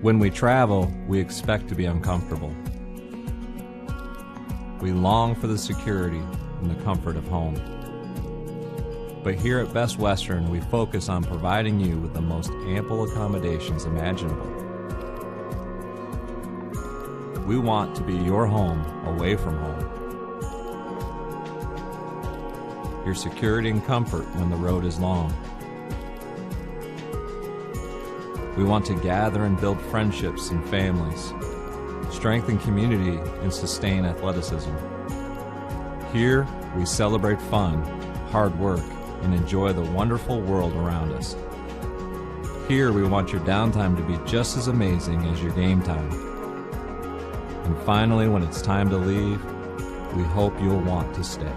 When we travel, we expect to be uncomfortable. We long for the security and the comfort of home. But here at Best Western, we focus on providing you with the most ample accommodations imaginable. We want to be your home away from home. Your security and comfort when the road is long. We want to gather and build friendships and families, strengthen community, and sustain athleticism. Here, we celebrate fun, hard work, and enjoy the wonderful world around us. Here, we want your downtime to be just as amazing as your game time. And finally, when it's time to leave, we hope you'll want to stay.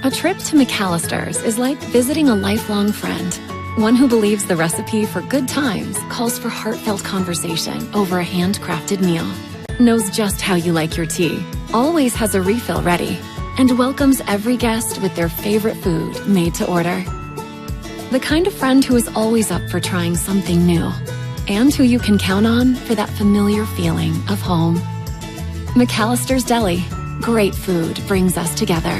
A trip to McAllister's is like visiting a lifelong friend. One who believes the recipe for good times calls for heartfelt conversation over a handcrafted meal. Knows just how you like your tea, always has a refill ready, and welcomes every guest with their favorite food made to order. The kind of friend who is always up for trying something new, and who you can count on for that familiar feeling of home. McAllister's Deli. Great food brings us together.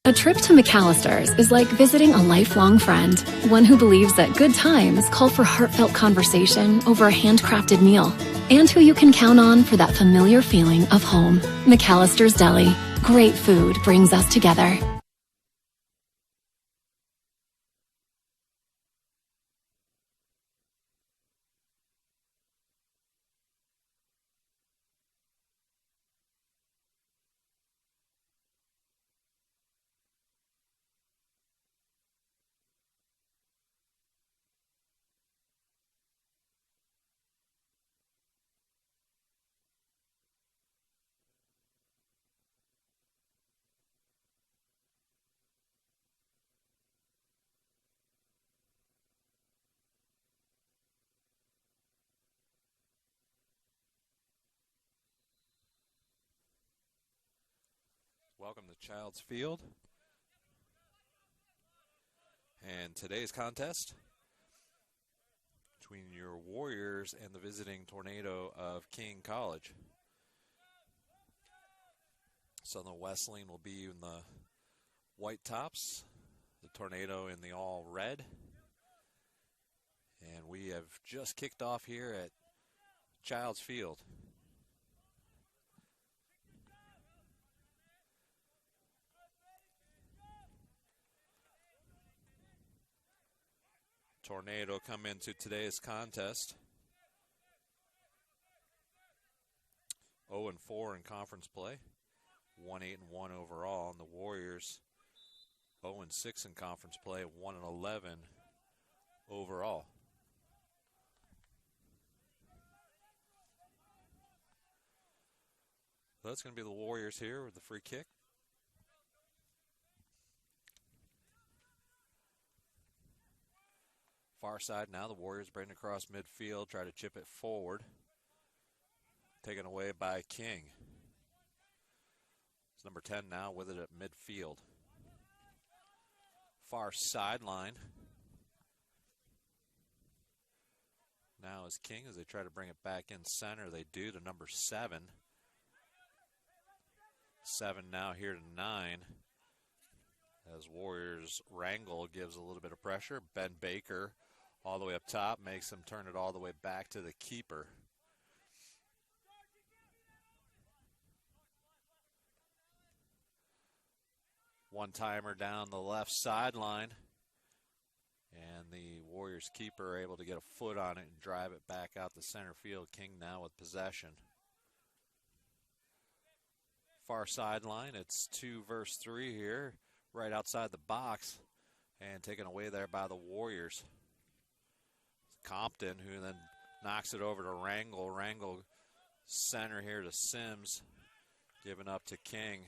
A trip to McAllister's is like visiting a lifelong friend, one who believes that good times call for heartfelt conversation over a handcrafted meal, and who you can count on for that familiar feeling of home. McAllister's Deli. Great food brings us together. Welcome to Child's Field. And today's contest between your Warriors and the visiting Tornado of King College. Southern Wesleyan will be in the white tops, the Tornado in the all red. And we have just kicked off here at Child's Field. Tornado come into today's contest 0-4 in conference play, 1-8-1 overall, and the Warriors 0-6 in conference play, 1-11 overall. So that's going to be the Warriors here with the free kick. Far side now, the Warriors bring it across midfield, try to chip it forward. Taken away by King. It's number 10 now with it at midfield. Far sideline. Now is King as they try to bring it back in center. They do to number 7. 7 now here to 9. As Warriors wrangle, gives a little bit of pressure. Ben Baker all the way up top, makes him turn it all the way back to the keeper. One-timer down the left sideline. And the Warriors keeper able to get a foot on it and drive it back out the center field. King now with possession. Far sideline, it's 2 versus 3 here, right outside the box. And taken away there by the Warriors. Compton, who then knocks it over to Wrangle. Wrangle center here to Sims, giving up to King.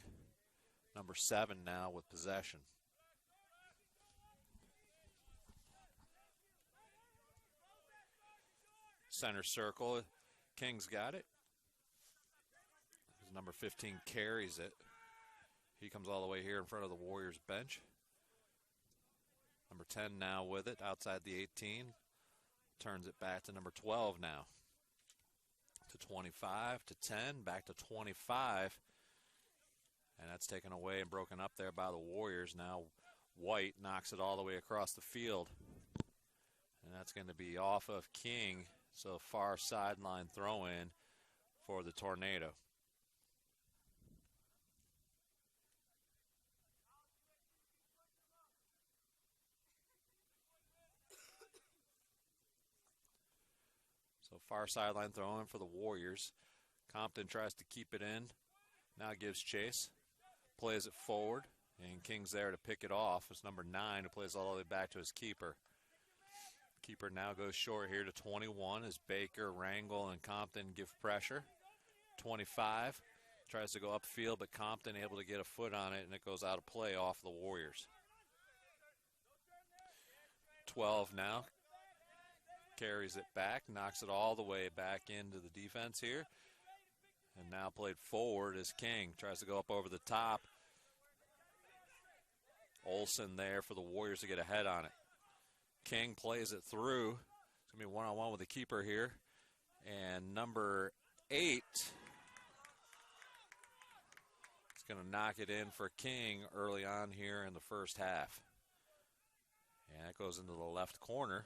Number 7 now with possession. Center circle, King's got it. Number 15 carries it. He comes all the way here in front of the Warriors bench. Number 10 now with it outside the 18. Turns it back to number 12 now. To 25, to 10, back to 25. And that's taken away and broken up there by the Warriors. Now White knocks it all the way across the field. And that's going to be off of King. So far sideline throw in for the Tornado. So far sideline throw in for the Warriors. Compton tries to keep it in. Now gives chase. Plays it forward. And King's there to pick it off. It's number 9 who plays all the way back to his keeper. Keeper now goes short here to 21 as Baker, Wrangle, and Compton give pressure. 25 tries to go upfield, but Compton able to get a foot on it, and it goes out of play off the Warriors. 12 now carries it back, knocks it all the way back into the defense here. And now played forward as King tries to go up over the top. Olsen there for the Warriors to get a head on it. King plays it through. It's going to be one-on-one with the keeper here. And number 8 is going to knock it in for King early on here in the first half. And it goes into the left corner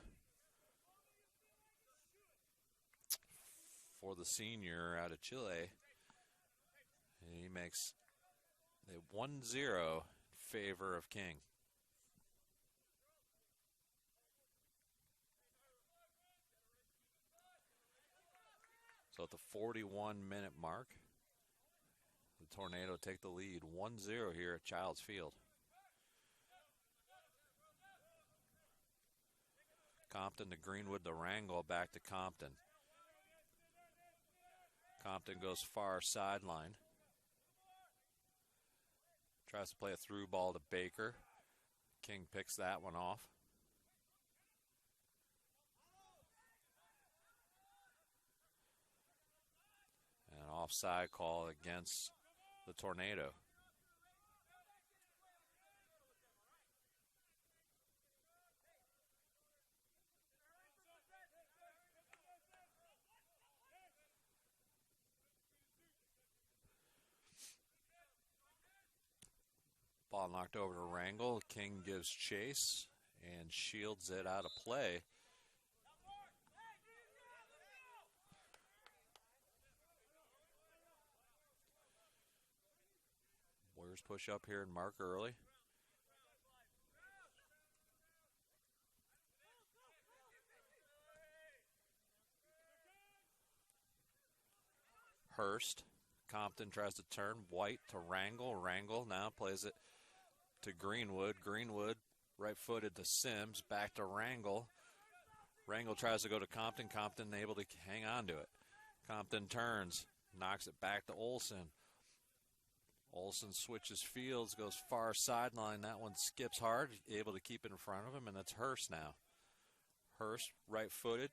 for the senior out of Chile. And he makes it 1-0 in favor of King. So at the 41-minute mark, the Tornado take the lead 1-0 here at Childs Field. Compton to Greenwood to Wrangell, back to Compton. Compton goes far sideline. Tries to play a through ball to Baker. King picks that one off. And an offside call against the Tornado. Ball knocked over to Wrangell. King gives chase and shields it out of play. Warriors push up here and mark early. Hurst. Compton tries to turn. White to Wrangell. Wrangell now plays it to Greenwood. Greenwood right-footed to Sims. Back to Wrangell. Wrangell tries to go to Compton. Compton able to hang on to it. Compton turns. Knocks it back to Olson. Olson switches fields. Goes far sideline. That one skips hard. Able to keep it in front of him. And it's Hurst now. Hurst right-footed.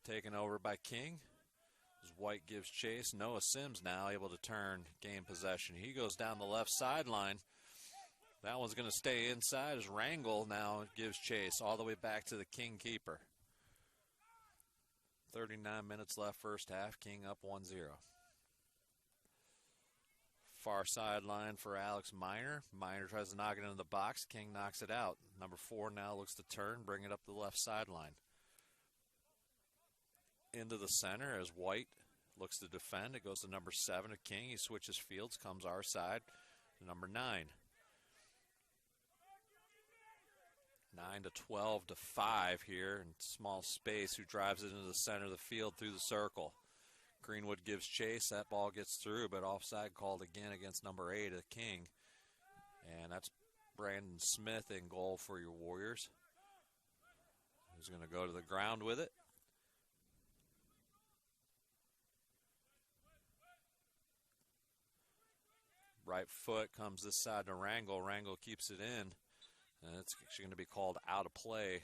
Taken over by King. As White gives chase. Noah Sims now able to turn, gain possession. He goes down the left sideline. That one's going to stay inside as Wrangell now gives chase all the way back to the King keeper. 39 minutes left first half. King up 1-0. Far sideline for Alex Miner. Miner tries to knock it into the box. King knocks it out. Number 4 now looks to turn, bring it up the left sideline. Into the center as White looks to defend. It goes to number 7 of King. He switches fields, comes our side to number 9. 9 to 12 to 5 here in small space, who drives it into the center of the field through the circle. Greenwood gives chase. That ball gets through, but offside called again against number 8 of King. And that's Brandon Smith in goal for your Warriors, who's going to go to the ground with it. Right foot comes this side to Wrangell. Wrangell keeps it in. And it's actually going to be called out of play.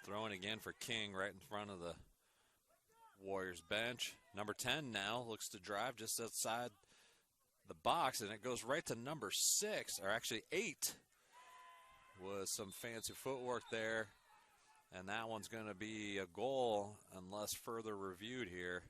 Throwing again for King right in front of the Warriors bench. Number 10 now looks to drive just outside the box, and it goes right to number 6, or actually 8. Was some fancy footwork there, and that one's going to be a goal unless further reviewed here.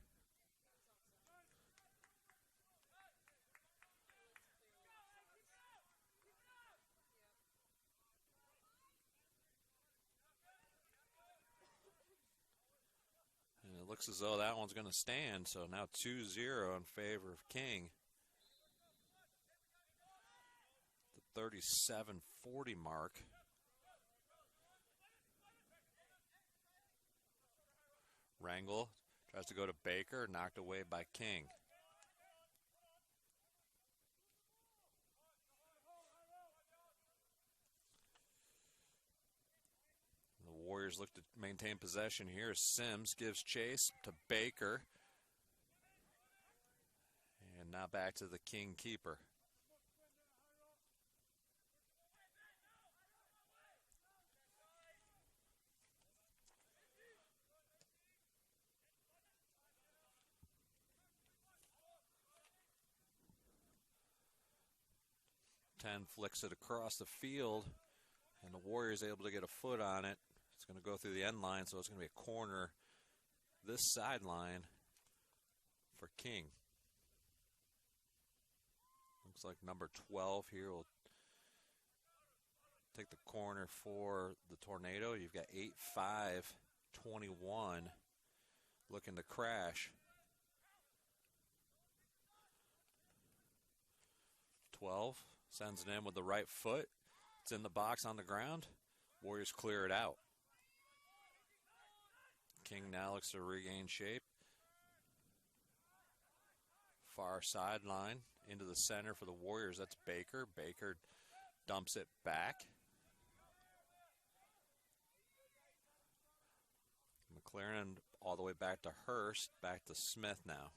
And it looks as though that one's going to stand, so now 2-0 in favor of King. 37:40 mark. Wrangell tries to go to Baker, knocked away by King. The Warriors look to maintain possession here. Sims gives chase to Baker. And now back to the King keeper. 10 flicks it across the field, and the Warriors able to get a foot on it. It's going to go through the end line, so it's going to be a corner this sideline for King. Looks like number 12 here will take the corner for the Tornado. You've got 8-5-21 looking to crash. 12 sends it in with the right foot. It's in the box on the ground. Warriors clear it out. King now looks to regain shape. Far sideline into the center for the Warriors. That's Baker. Baker dumps it back. McLaren all the way back to Hurst. Back to Smith now.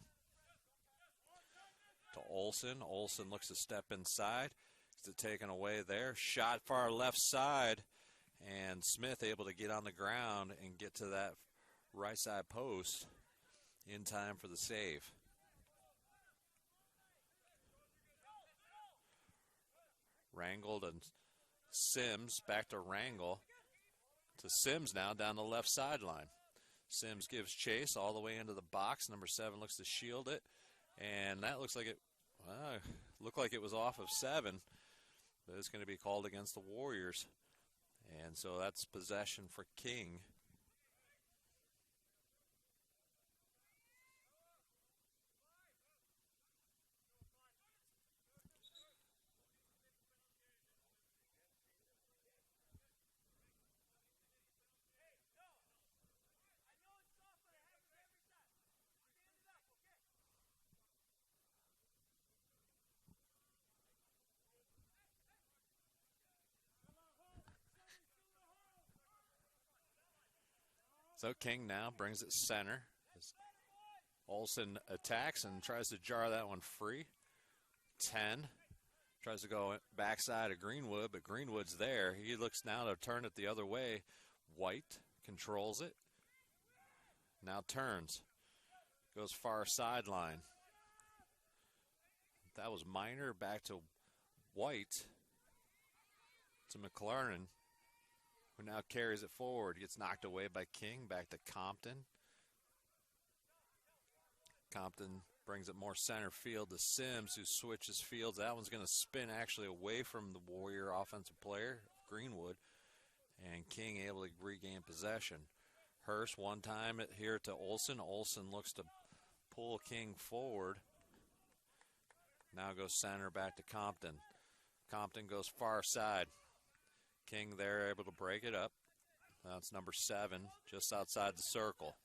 To Olsen. Olsen looks to step inside. Is it taken away there? Shot far left side. And Smith able to get on the ground and get to that right side post in time for the save. Wrangled and Sims back to Wrangle. To Sims now down the left sideline. Sims gives chase all the way into the box. Number 7 looks to shield it. And that looks like it looked like it was off of 7. But it's going to be called against the Warriors. And so that's possession for King. So King now brings it center. Olsen attacks and tries to jar that one free. 10. Tries to go backside of Greenwood, but Greenwood's there. He looks now to turn it the other way. White controls it. Now turns. Goes far sideline. That was Minor back to White. To McLaren, who now carries it forward. Gets knocked away by King. Back to Compton. Compton brings it more center field to Sims, who switches fields. That one's going to spin actually away from the Warrior offensive player, Greenwood. And King able to regain possession. Hurst one time here to Olsen. Olsen looks to pull King forward. Now goes center back to Compton. Compton goes far side. King there able to break it up. That's number 7, just outside the circle.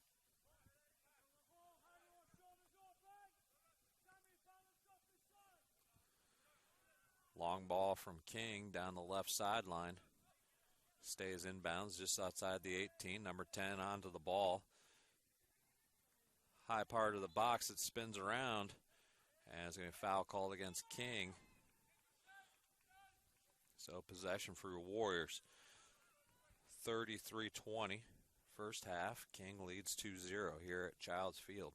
Long ball from King down the left sideline. Stays inbounds just outside the 18. Number 10 onto the ball. High part of the box, it spins around. And it's going to be a foul called against King. So possession for your Warriors. 33-20. First half. King leads 2-0 here at Childs Field.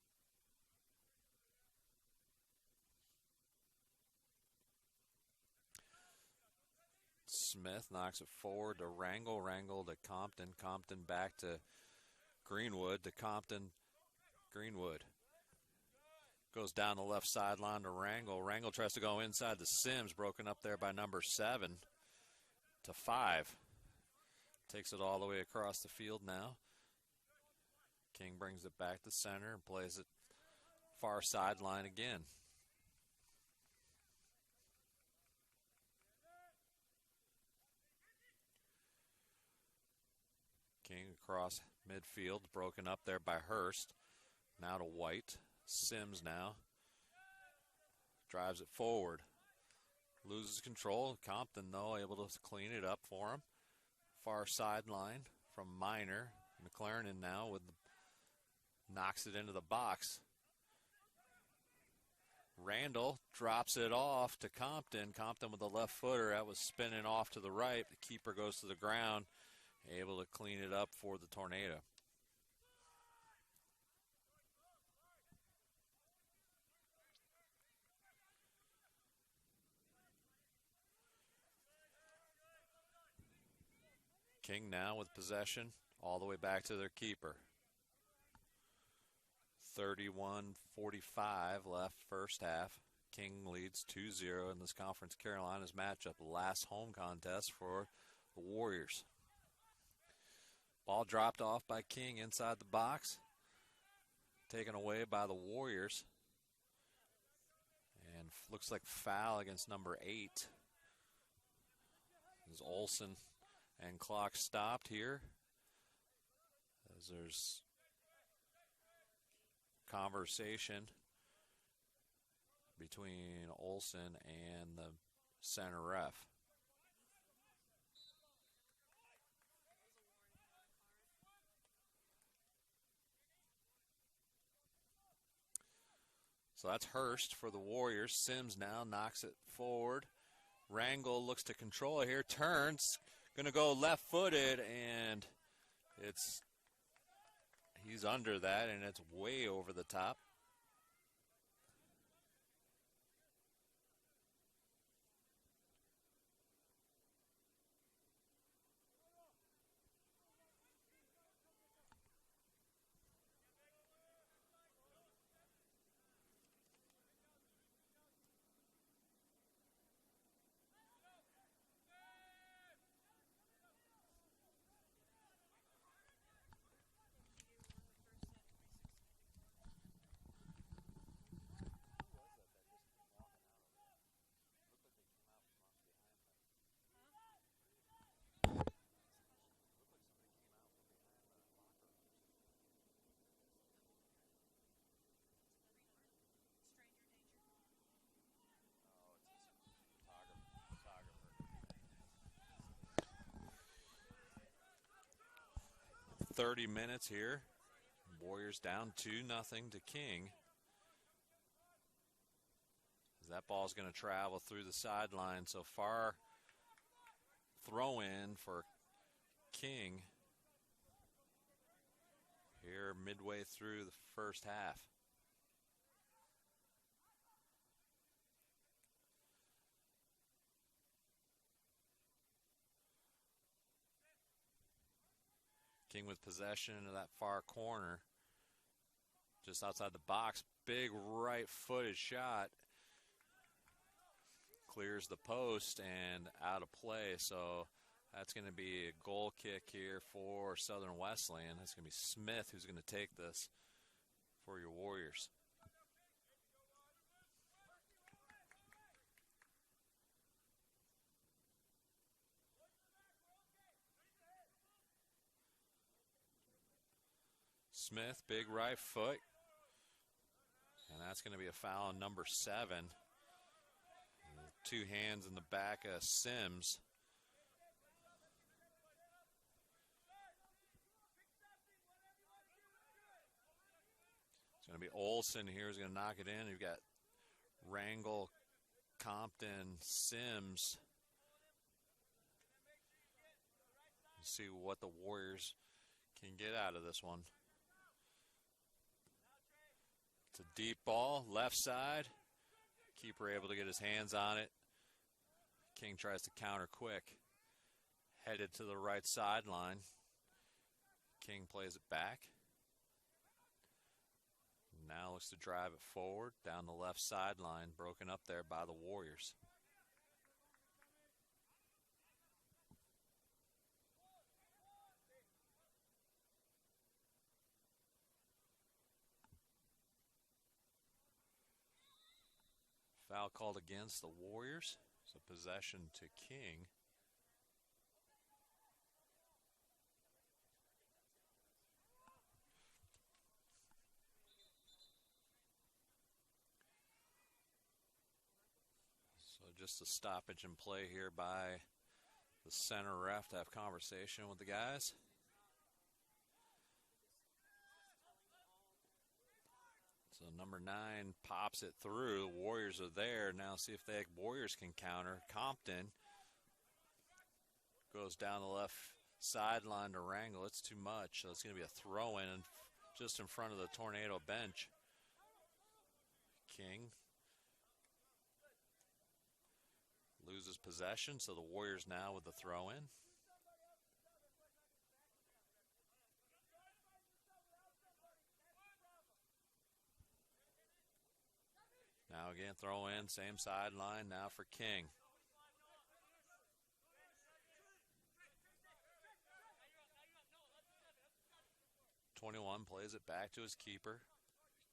Smith knocks it forward to Wrangle. Wrangle to Compton. Compton back to Greenwood. To Compton. Greenwood. Goes down the left sideline to Wrangle. Wrangle tries to go inside the Sims. Broken up there by number 7 to 5. Takes it all the way across the field now. King brings it back to center and plays it far sideline again. King across midfield, broken up there by Hurst. Now to White. Sims now drives it forward. Loses control. Compton, though, able to clean it up for him. Far sideline from Minor. McLaren now with knocks it into the box. Randall drops it off to Compton. Compton with the left footer. That was spinning off to the right. The keeper goes to the ground. Able to clean it up for the Tornado. King now with possession all the way back to their keeper. 31-45 left first half. King leads 2-0 in this Conference Carolinas matchup, last home contest for the Warriors. Ball dropped off by King inside the box, taken away by the Warriors. And looks like foul against number 8. As Olsen and clock stopped here, as there's conversation between Olsen and the center ref. So that's Hurst for the Warriors. Sims now knocks it forward. Rangel looks to control it here, turns, going to go left-footed, and he's under that, and it's way over the top. .30 minutes here. Warriors down 2-0 to King. As that ball's going to travel through the sideline. So far, throw in for King here midway through the first half. King with possession into that far corner, just outside the box. Big right-footed shot. Clears the post and out of play. So that's going to be a goal kick here for Southern Wesleyan. It's going to be Smith who's going to take this for your Warriors. Smith, big right foot. And that's going to be a foul on number 7. 2 hands in the back of Sims. It's going to be Olsen here who's going to knock it in. You've got Rangel, Compton, Sims. Let's see what the Warriors can get out of this one. It's a deep ball, left side. Keeper able to get his hands on it. King tries to counter quick. Headed to the right sideline. King plays it back. Now looks to drive it forward down the left sideline, broken up there by the Warriors. Foul called against the Warriors. So possession to King. So just a stoppage in play here by the center ref to have conversation with the guys. So number 9 pops it through. The Warriors are there. Now see if the Warriors can counter. Compton goes down the left sideline to Rangel. It's too much. So it's going to be a throw-in just in front of the Tornado bench. King loses possession, so the Warriors now with the throw-in. Now again, throw in, same sideline now for King. '21 plays it back to his keeper.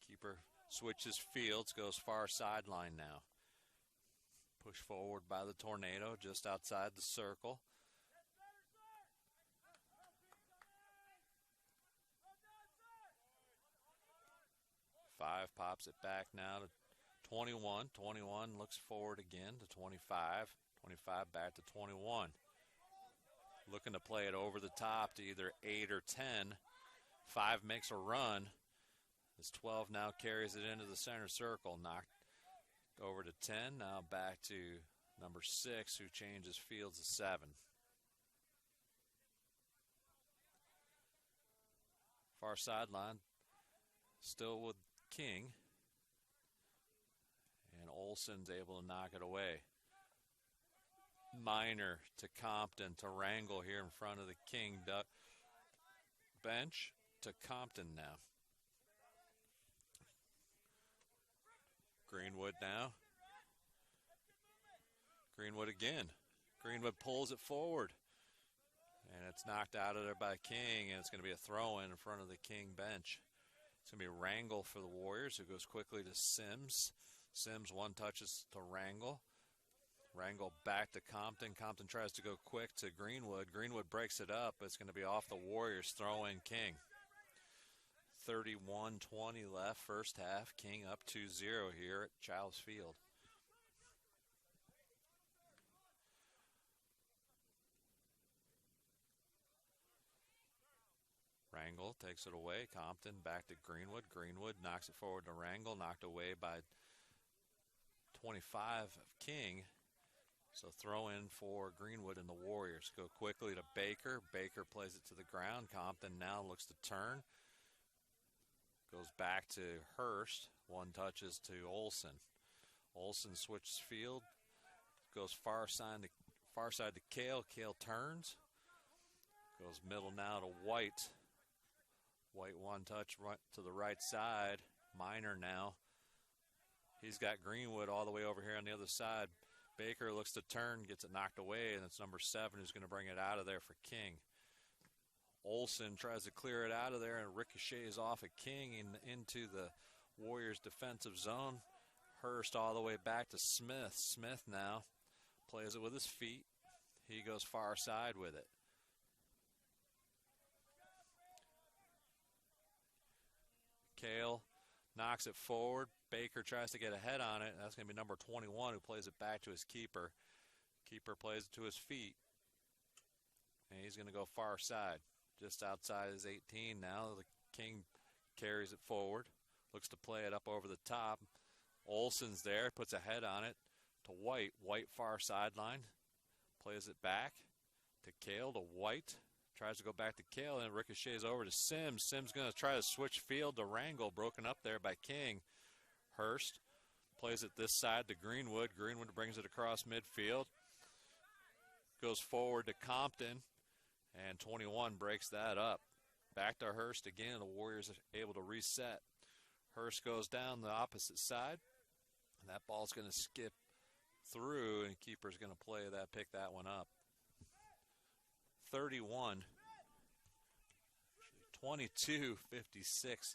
Keeper switches fields, goes far sideline now. Push forward by the Tornado just outside the circle. Five pops it back now to 21. 21 looks forward again to 25. 25 back to 21. Looking to play it over the top to either 8 or 10. 5 makes a run. This 12 now carries it into the center circle. Knocked over to 10. Now back to number 6, who changes fields to 7. Far sideline, still with King. And Olson's able to knock it away. Minor to Compton to Wrangle here in front of the King bench to Compton now. Greenwood now. Greenwood again. Greenwood pulls it forward. And it's knocked out of there by King, and it's going to be a throw-in front of the King bench. It's going to be Wrangle for the Warriors, who goes quickly to Sims. Sims one touches to Wrangle. Wrangle back to Compton. Compton tries to go quick to Greenwood. Greenwood breaks it up. It's going to be off the Warriors. Throw in King. 31-20 left, first half. King up 2-0 here at Childs Field. Wrangle takes it away. Compton back to Greenwood. Greenwood knocks it forward to Wrangle. Knocked away by 25 of King. So throw in for Greenwood and the Warriors. Go quickly to Baker. Baker plays it to the ground. Compton now looks to turn. Goes back to Hurst. One touches to Olson. Olson switches field. Goes far side to Kale. Kale turns. Goes middle now to White. White one touch right to the right side. Minor now. He's got Greenwood all the way over here on the other side. Baker looks to turn, gets it knocked away, and it's number 7 who's going to bring it out of there for King. Olson tries to clear it out of there and ricochets off of King into the Warriors' defensive zone. Hurst all the way back to Smith. Smith now plays it with his feet. He goes far side with it. Kale knocks it forward. Baker tries to get ahead on it. That's going to be number 21 who plays it back to his keeper. Keeper plays it to his feet. And he's going to go far side. Just outside his 18 now. The King carries it forward. Looks to play it up over the top. Olson's there. Puts a head on it to White. White far sideline. Plays it back to Kale to White. Tries to go back to Kale and ricochets over to Sims. Sims going to try to switch field to Wrangle. Broken up there by King. Hurst plays it this side to Greenwood. Greenwood brings it across midfield. Goes forward to Compton. And 21 breaks that up. Back to Hurst again. The Warriors are able to reset. Hurst goes down the opposite side. And that ball's going to skip through. And keeper's going to play that, pick that one up. 31. 22-56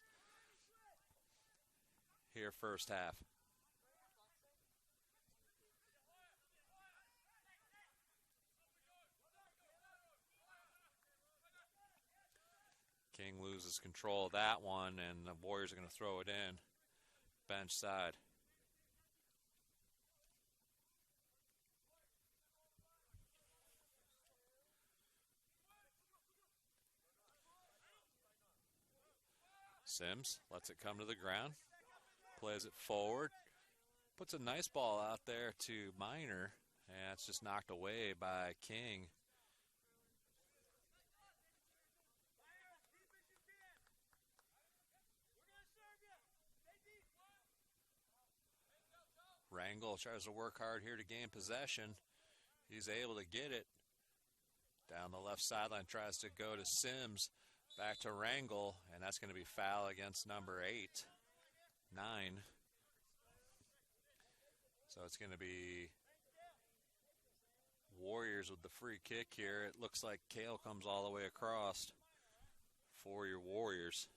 here first half. King loses control of that one, and the Warriors are going to throw it in. Bench side. Sims lets it come to the ground. Plays it forward. Puts a nice ball out there to Minor. And it's just knocked away by King. Wrangle tries to work hard here to gain possession. He's able to get it. Down the left sideline, tries to go to Sims. Back to Wrangle, and that's going to be foul against number 8. 9. So it's going to be Warriors with the free kick here. It looks like Kale comes all the way across for your Warriors.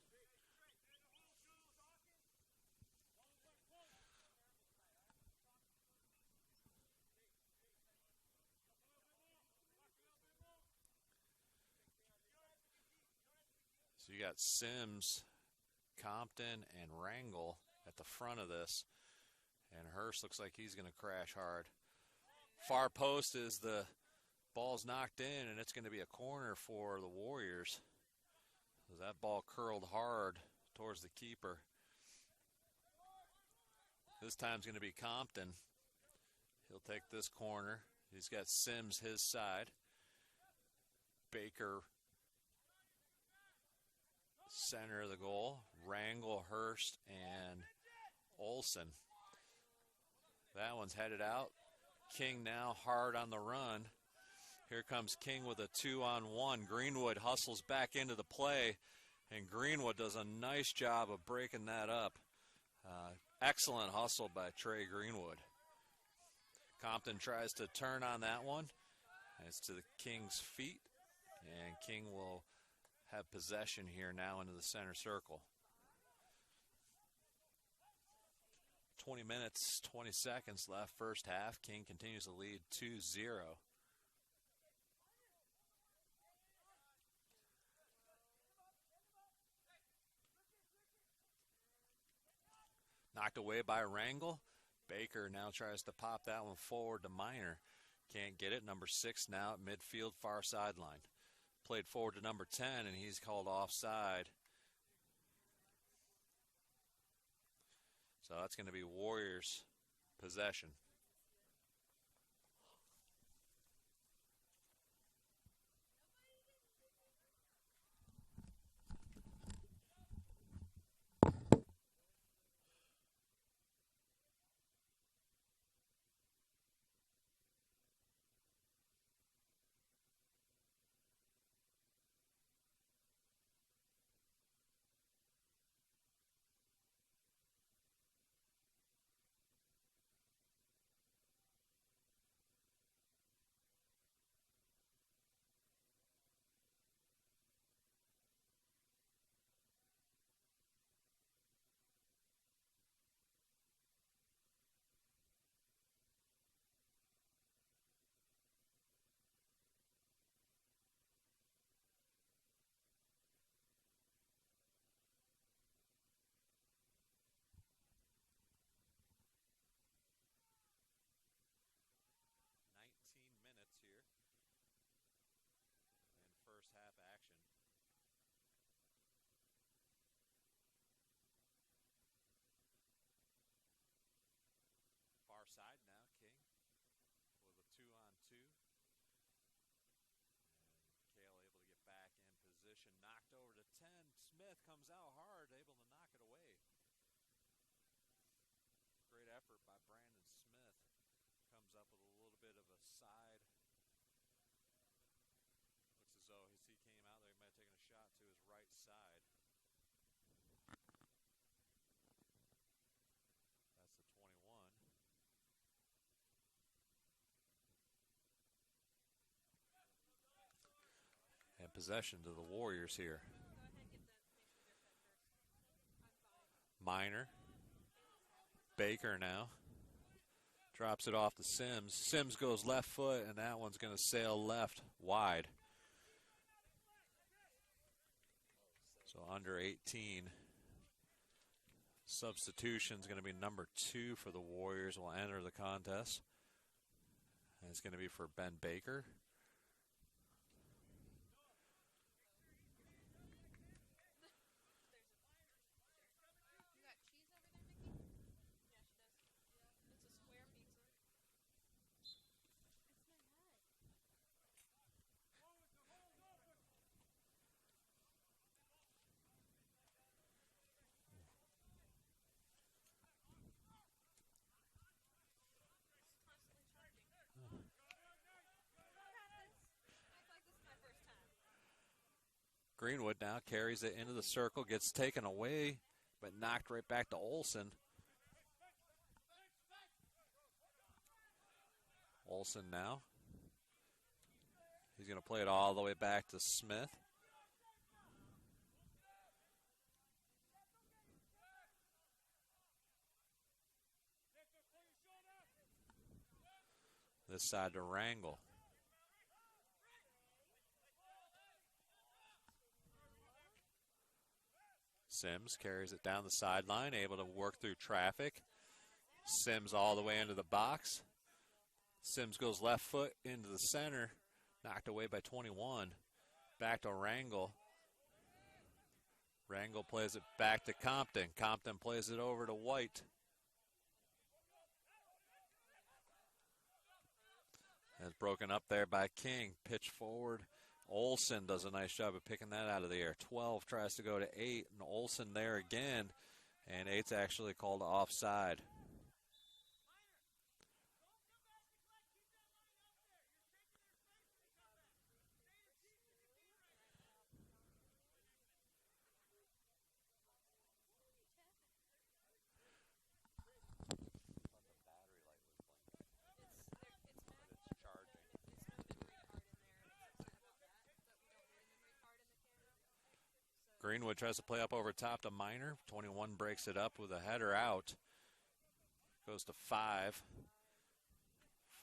So you got Sims, Compton, and Wrangle at the front of this. And Hurst looks like he's going to crash hard. Far post is the ball's knocked in, and it's going to be a corner for the Warriors. That ball curled hard towards the keeper. This time it's going to be Compton. He'll take this corner. He's got Sims his side. Baker, center of the goal. Wrangle, Hurst, and Olson. That one's headed out. King now hard on the run. Here comes King with a 2-on-1. Greenwood hustles back into the play, and Greenwood does a nice job of breaking that up. Excellent hustle by Trey Greenwood. Compton tries to turn on that one. It's to the King's feet, and King will have possession here now into the center circle. 20 minutes, 20 seconds left, first half. King continues to lead 2-0. Knocked away by Wrangle. Baker now tries to pop that one forward to Minor. Can't get it. Number 6 now at midfield, far sideline. Played forward to number 10, and he's called offside. So that's going to be Warriors possession. Comes out hard, able to knock it away. Great effort by Brandon Smith. Comes up with a little bit of a side. Looks as though as he came out there, he might have taken a shot to his right side. That's the 21. And possession to the Warriors here. Minor. Baker now. Drops it off to Sims. Sims goes left foot, and that one's going to sail left wide. So under 18. Substitution is going to be number 2 for the Warriors. Will enter the contest. And it's going to be for Ben Baker. Greenwood now carries it into the circle, gets taken away, but knocked right back to Olson. Olsen now. He's going to play it all the way back to Smith. This side to Wrangle. Sims carries it down the sideline, able to work through traffic. Sims all the way into the box. Sims goes left foot into the center, knocked away by 21. Back to Wrangle. Wrangle plays it back to Compton. Compton plays it over to White. It's broken up there by King. Pitch forward. Olsen does a nice job of picking that out of the air. 12 tries to go to 8, and Olsen there again. And 8's actually called offside. Greenwood tries to play up over top to Minor. 21 breaks it up with a header out. Goes to 5.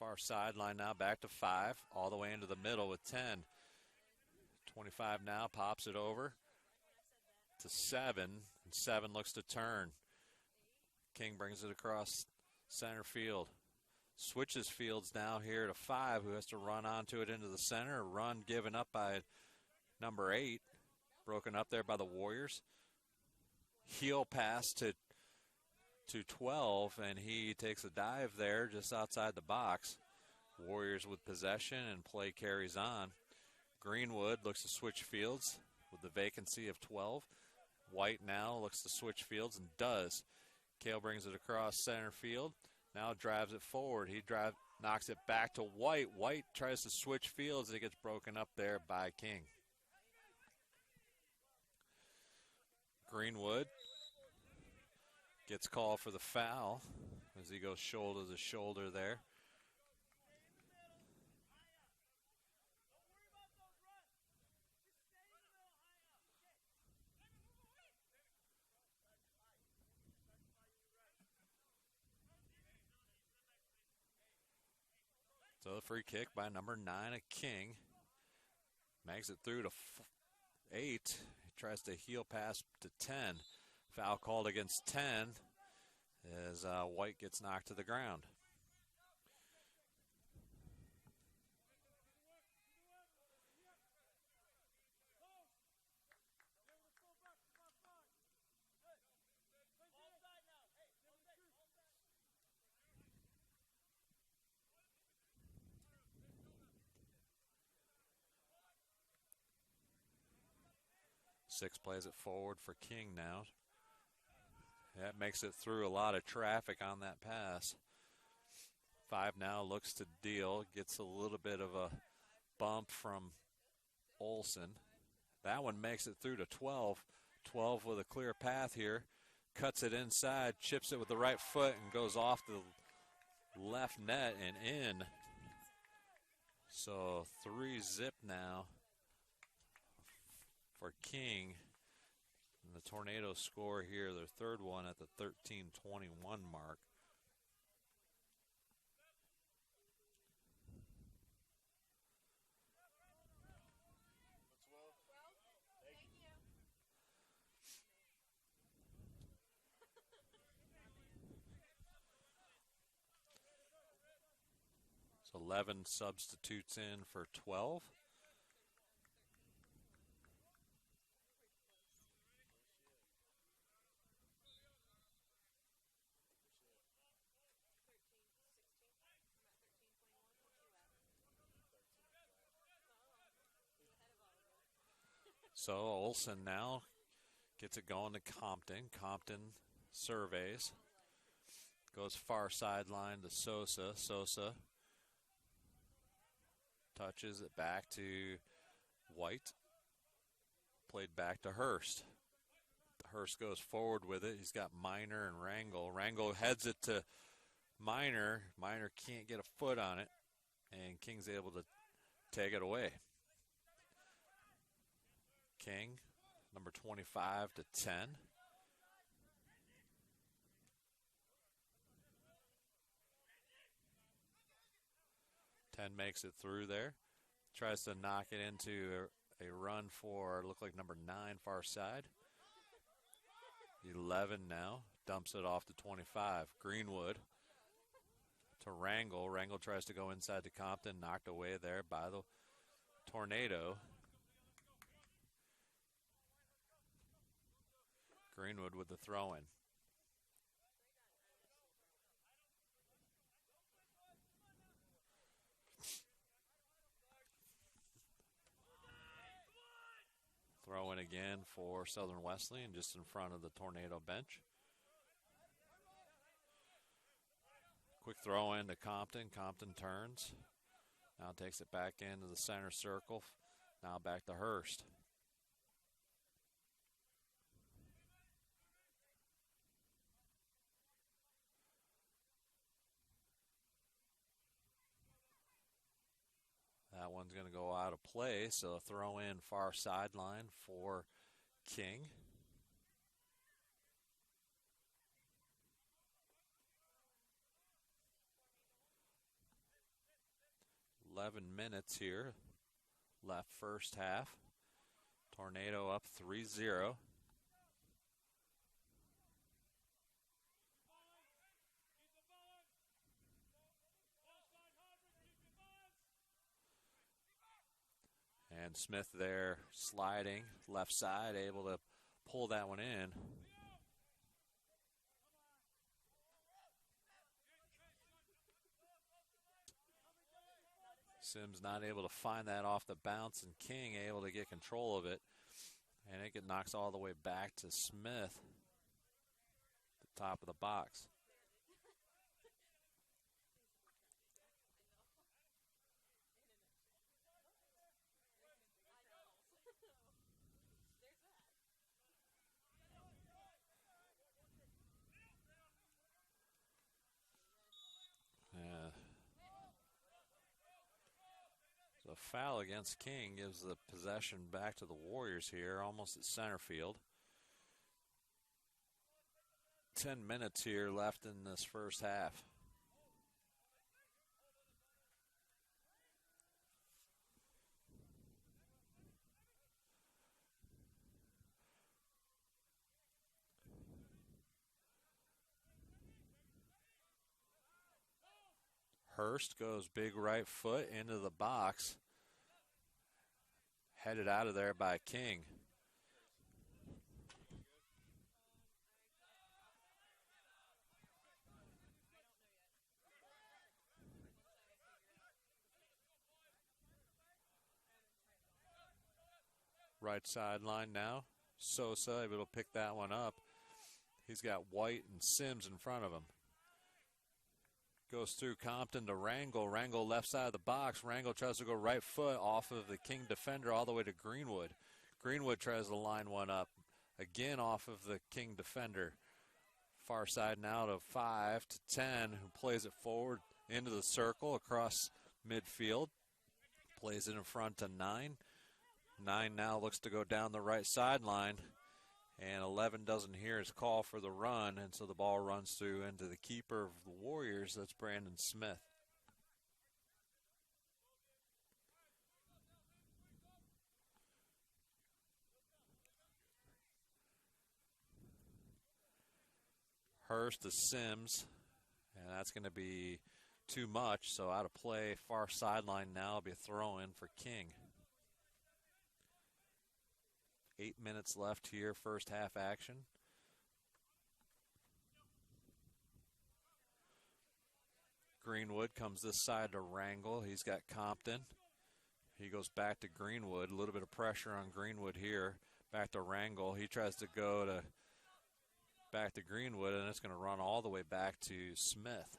Far sideline now, back to 5. All the way into the middle with 10. 25 now, pops it over to 7. And 7 looks to turn. King brings it across center field. Switches fields now here to 5, who has to run onto it into the center. A run given up by number 8. Broken up there by the Warriors. Heel pass to 12, and he takes a dive there just outside the box. Warriors with possession, and play carries on. Greenwood looks to switch fields with the vacancy of 12. White now looks to switch fields and does. Kale brings it across center field. Now drives it forward. He knocks it back to White. White tries to switch fields, and it gets broken up there by King. Greenwood gets called for the foul as he goes shoulder to shoulder there. So the free kick by number 9, a King. Makes it through to 8. Tries to heel pass to 10. Foul called against 10 as White gets knocked to the ground. Six plays it forward for King now. That makes it through a lot of traffic on that pass. 5 now looks to deal. Gets a little bit of a bump from Olsen. That one makes it through to 12. 12 with a clear path here. Cuts it inside, chips it with the right foot, and goes off the left net and in. So 3-zip now for King. And the Tornadoes score here, their third one at the 13:21 mark. So 11 substitutes in for 12. So Olsen now gets it going to Compton. Compton surveys. Goes far sideline to Sosa. Sosa touches it back to White. Played back to Hurst. Hurst goes forward with it. He's got Minor and Wrangle. Wrangle heads it to Minor. Minor can't get a foot on it. and King's able to take it away. King, number 25 to 10. Ten makes it through there. Tries to knock it into a run for, look like number 9 far side. 11 now. Dumps it off to 25. Greenwood to Wrangle. Wrangle tries to go inside to Compton. Knocked away there by the Tornado. Greenwood with the throw-in. Throw-in again for Southern Wesleyan, just in front of the Tornado bench. Quick throw-in to Compton. Compton turns. Now takes it back into the center circle. Now back to Hurst. That one's going to go out of play, so throw in far sideline for King. Minutes here left first half. Tornado up 3-0. And Smith there sliding left side, able to pull that one in. Sims not able to find that off the bounce, and King able to get control of it. And it knocks all the way back to Smith, the top of the box. The foul against King gives the possession back to the Warriors here, almost at center field. 10 minutes here left in this first half. Hurst goes big right foot into the box. Headed out of there by King. Right sideline now. Sosa able to pick that one up. He's got White and Sims in front of him. Goes through Compton to Wrangle. Wrangle left side of the box. Wrangle tries to go right foot off of the King defender all the way to Greenwood. Greenwood tries to line one up. Again off of the King defender. Far side now to 5 to 10, who plays it forward into the circle across midfield. Plays it in front to 9. 9 now looks to go down the right sideline. And 11 doesn't hear his call for the run, and so the ball runs through into the keeper of the Warriors. That's Brandon Smith. Hurst to Sims, and that's going to be too much, so out of play. Far sideline now will be a throw-in for King. 8 minutes left here, first half action. Greenwood comes this side to Wrangle. He's got Compton. He goes back to Greenwood. A little bit of pressure on Greenwood here. Back to Wrangle. He tries to go to back to Greenwood, and it's going to run all the way back to Smith.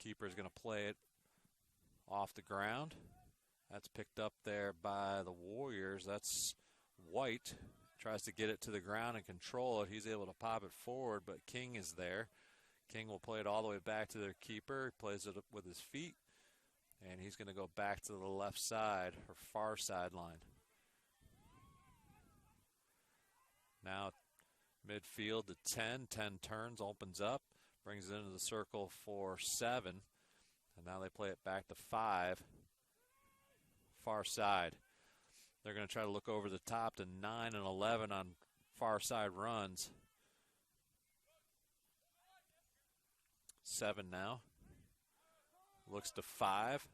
Keeper's going to play it off the ground. That's picked up there by the Warriors. That's White. Tries to get it to the ground and control it. He's able to pop it forward, but King is there. King will play it all the way back to their keeper. He plays it with his feet. And he's going to go back to the left side, or far sideline. Now midfield to 10. 10 turns, opens up, brings it into the circle for 7. And now they play it back to 5. Far side. They're going to try to look over the top to 9 and 11 on far side runs. 7 now. Looks to 5.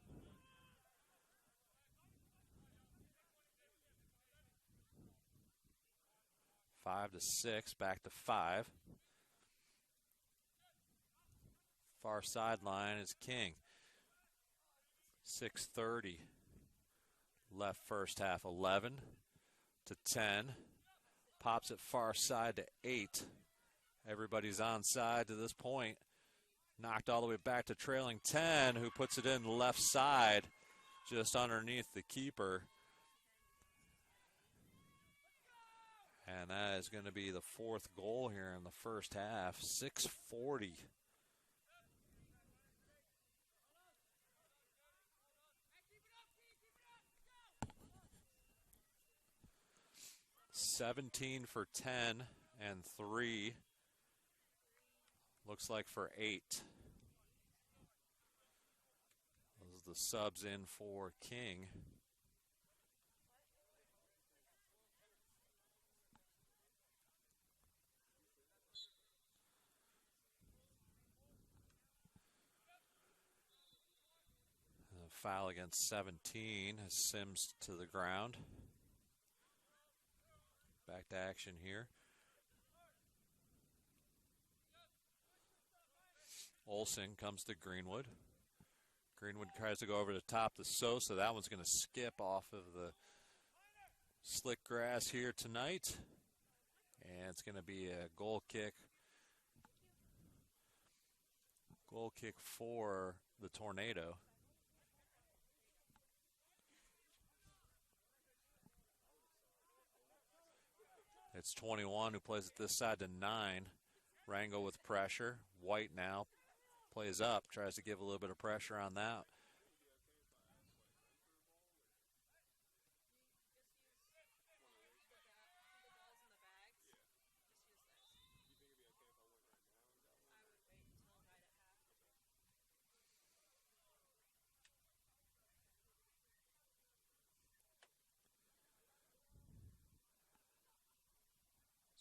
Five to 6, back to 5. Far sideline is King. 6:30 left first half. 11 to 10. Pops it far side to 8. Everybody's onside to this point. Knocked all the way back to trailing 10, who puts it in the left side just underneath the keeper. And that is going to be the 4th goal here in the first half. 6:40. $17 for 10 and 3. Looks like for 8. Those are the subs in for King. Foul against 17 as Sims to the ground. Back to action here. Olsen comes to Greenwood. Greenwood tries to go over the top to Sosa. That one's going to skip off of the slick grass here tonight. And it's going to be a goal kick. Goal kick for the Tornado. It's 21 who plays it this side to 9. Rango with pressure. White now plays up, tries to give a little bit of pressure on that.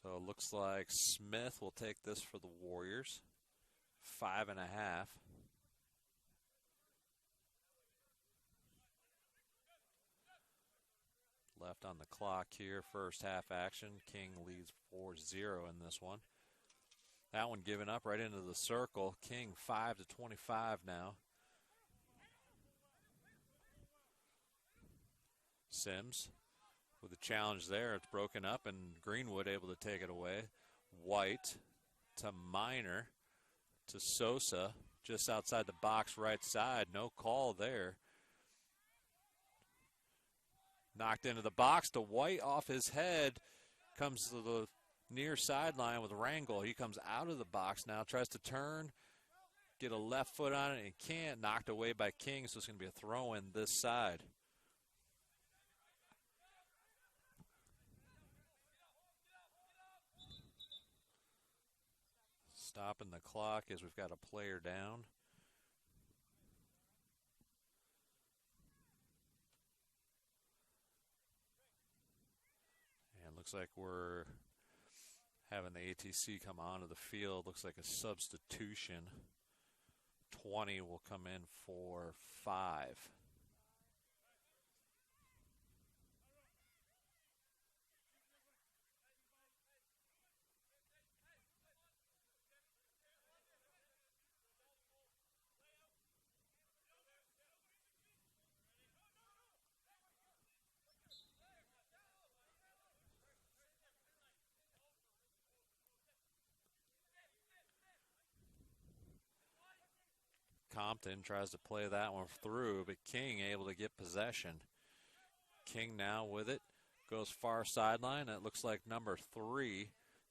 So it looks like Smith will take this for the Warriors. 5.5. Left on the clock here. First half action. King leads 4-0 in this one. That one given up right into the circle. King 5 to 25 now. Sims with a challenge there. It's broken up and Greenwood able to take it away. White to Minor to Sosa just outside the box right side. No call there. Knocked into the box to White off his head. Comes to the near sideline with Rangel. He comes out of the box now. Tries to turn. Get a left foot on it and can't. Knocked away by King, so it's going to be a throw in this side. Stopping the clock as we've got a player down. And looks like we're having the ATC come onto the field. Looks like a substitution. 20 will come in for 5. Compton tries to play that one through, but King able to get possession. King now with it, goes far sideline. That looks like number 3.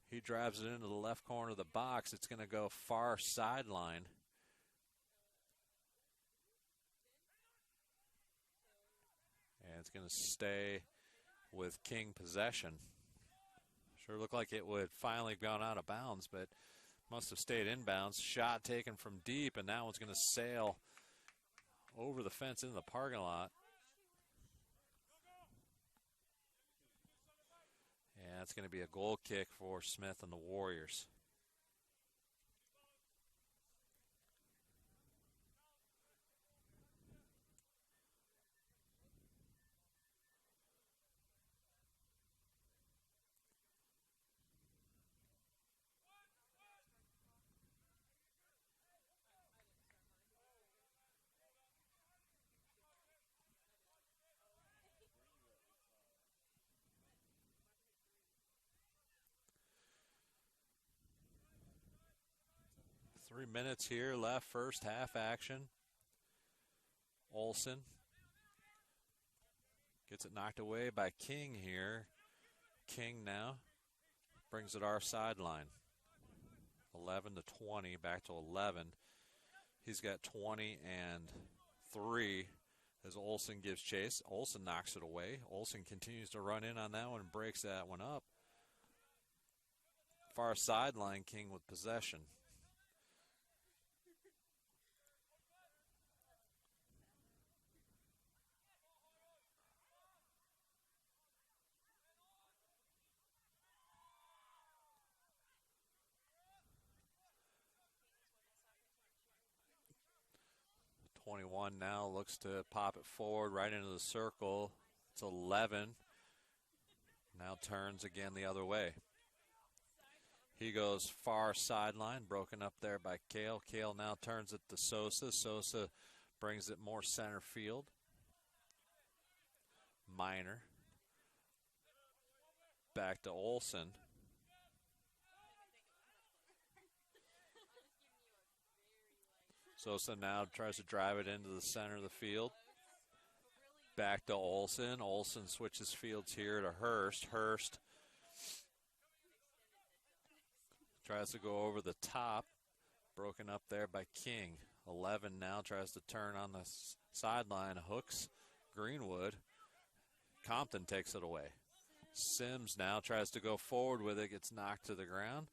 He drives it into the left corner of the box. It's going to go far sideline. That's going to stay with King possession. Sure looked like it would finally have gone out of bounds, but must have stayed inbounds. Shot taken from deep, and that one's going to sail over the fence into the parking lot. Yeah, it's going to be a goal kick for Smith and the Warriors. Three minutes here left, first half action. Olsen gets it knocked away by King here. King now brings it our sideline. 11 to 20, back to 11. He's got 20 and 3 as Olsen gives chase. Olsen knocks it away. Olsen continues to run in on that one and breaks that one up. Far sideline, King with possession. .21 now looks to pop it forward right into the circle. It's 11. Now turns again the other way. He goes far sideline, broken up there by Kale. Kale now turns it to Sosa. Sosa brings it more center field. Minor. Back to Olsen. Sosa now tries to drive it into the center of the field. Back to Olsen. Olsen switches fields here to Hurst. Hurst tries to go over the top. Broken up there by King. 11 now tries to turn on the sideline. Hooks Greenwood. Compton takes it away. Sims now tries to go forward with it. Gets knocked to the ground.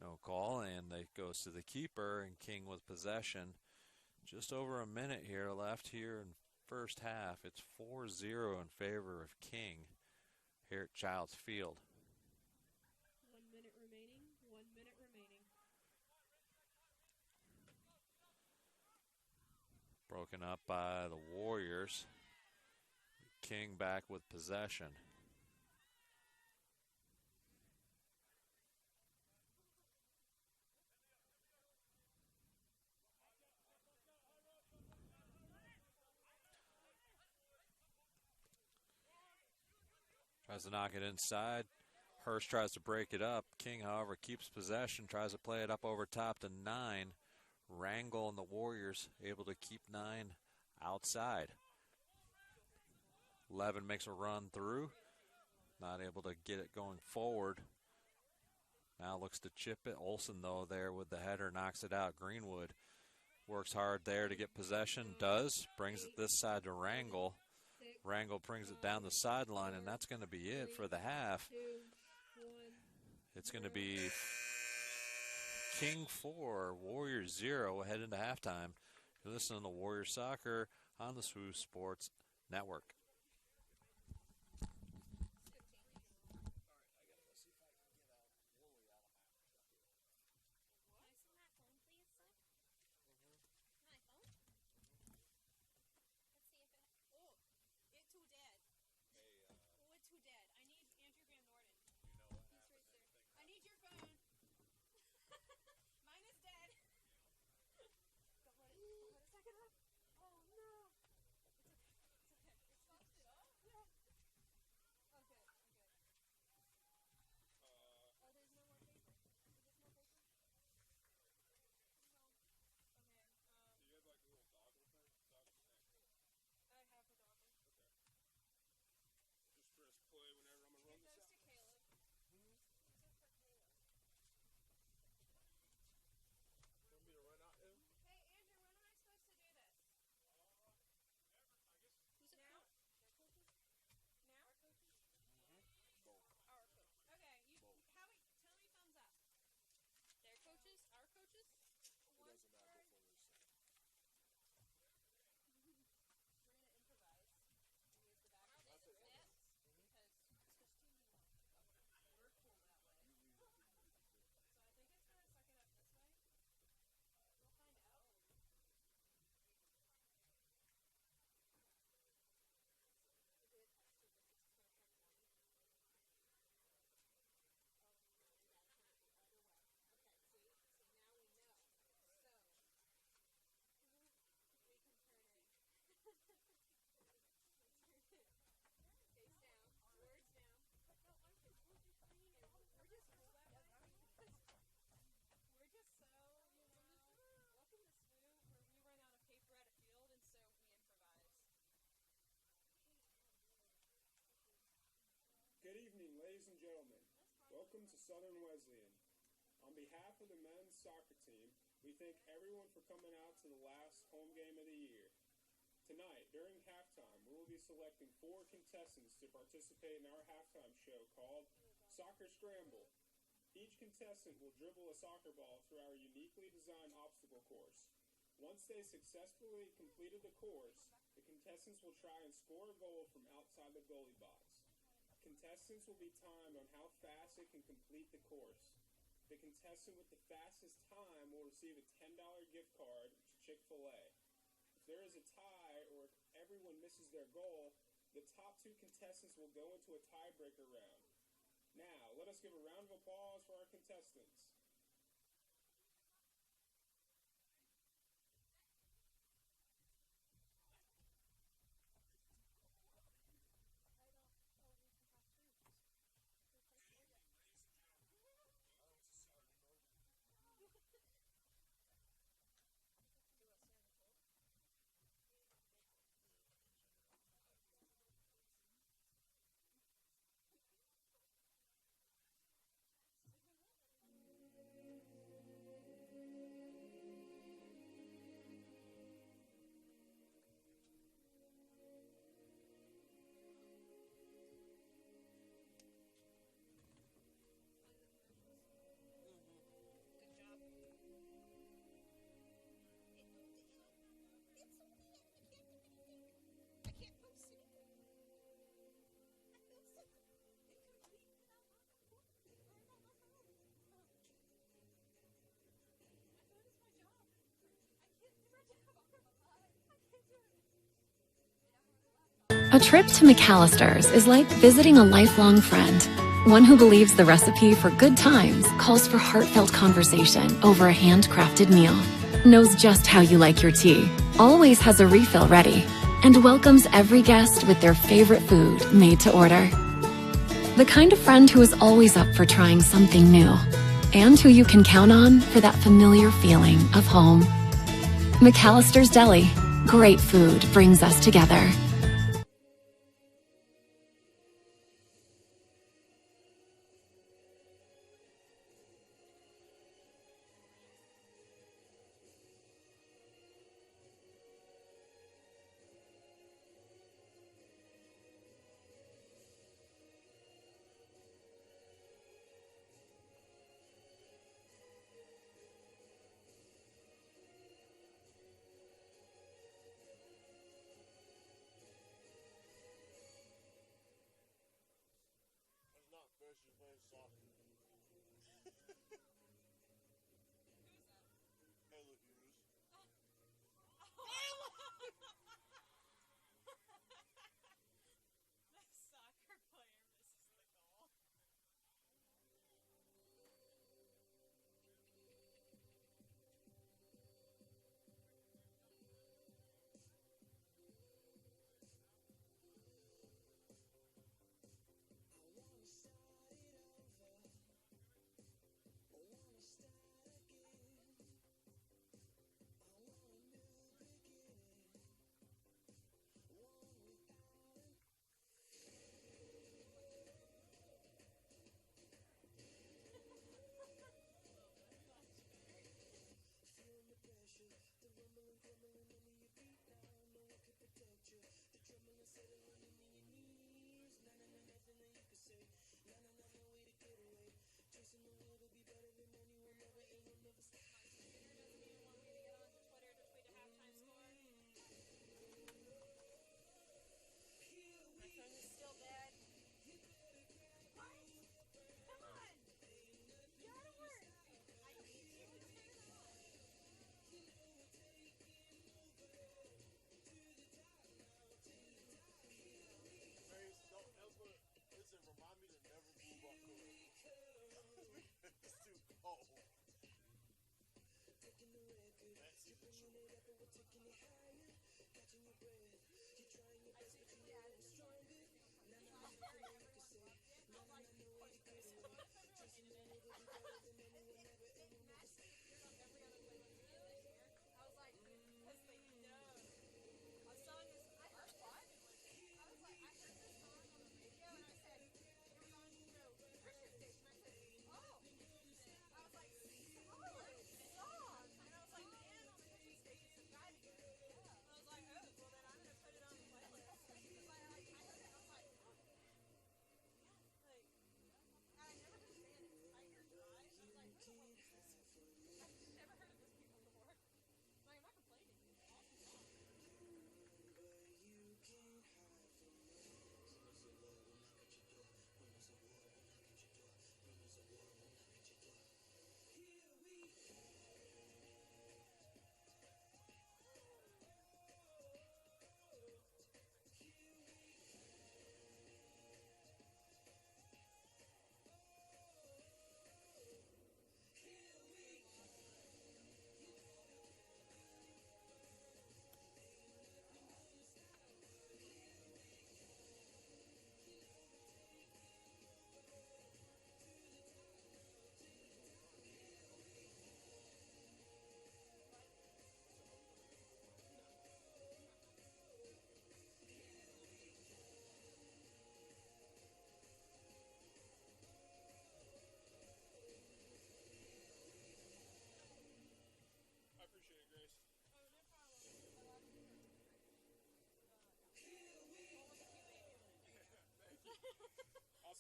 No call, and it goes to the keeper, and King with possession. Just over a minute here left here in first half. It's 4-0 in favor of King here at Childs Field. 1 minute remaining. 1 minute remaining. Broken up by the Warriors. King back with possession. Tries to knock it inside. Hurst tries to break it up. King, however, keeps possession, tries to play it up over top to 9. Rangel and the Warriors able to keep 9 outside. 11 makes a run through. Not able to get it going forward. Now looks to chip it. Olsen, though, there with the header, knocks it out. Greenwood works hard there to get possession. Does. Brings it this side to Rangel. Rangel brings it down the sideline, and that's going to be it for the half. It's going to be King 4, Warriors 0, head into halftime. You're listening to Warrior Soccer on the SWU Sports Network. welcome to Southern Wesleyan. On behalf of the men's soccer team, we thank everyone for coming out to the last home game of the year. Tonight, during halftime, we will be selecting 4 contestants to participate in our halftime show called Soccer Scramble. Each contestant will dribble a soccer ball through our uniquely designed obstacle course. Once they successfully completed the course, the contestants will try and score a goal from outside the goalie box. Contestants will be timed on how fast they can complete the course. The contestant with the fastest time will receive a $10 gift card to Chick-fil-A. If there is a tie or if everyone misses their goal, the top 2 contestants will go into a tiebreaker round. Now, let us give a round of applause for our contestants. A trip to McAllister's is like visiting a lifelong friend. One who believes the recipe for good times calls for heartfelt conversation over a handcrafted meal. Knows just how you like your tea, always has a refill ready, and welcomes every guest with their favorite food made to order. The kind of friend who is always up for trying something new, and who you can count on for that familiar feeling of home. McAllister's Deli. Great food brings us together.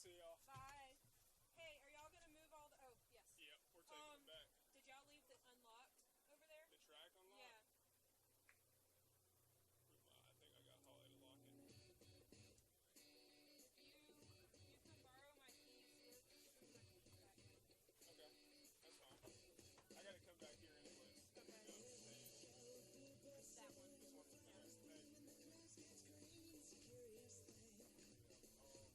See y'all. Bye. Hey, are y'all gonna move all the? Oh, yes. Yep, we're taking them back. Did y'all leave the unlocked over there? The track unlocked? Yeah. I think I got Holly to lock it. You can borrow my keys. Okay, that's fine. I gotta come back here anyways. Okay. That one. This one. Okay.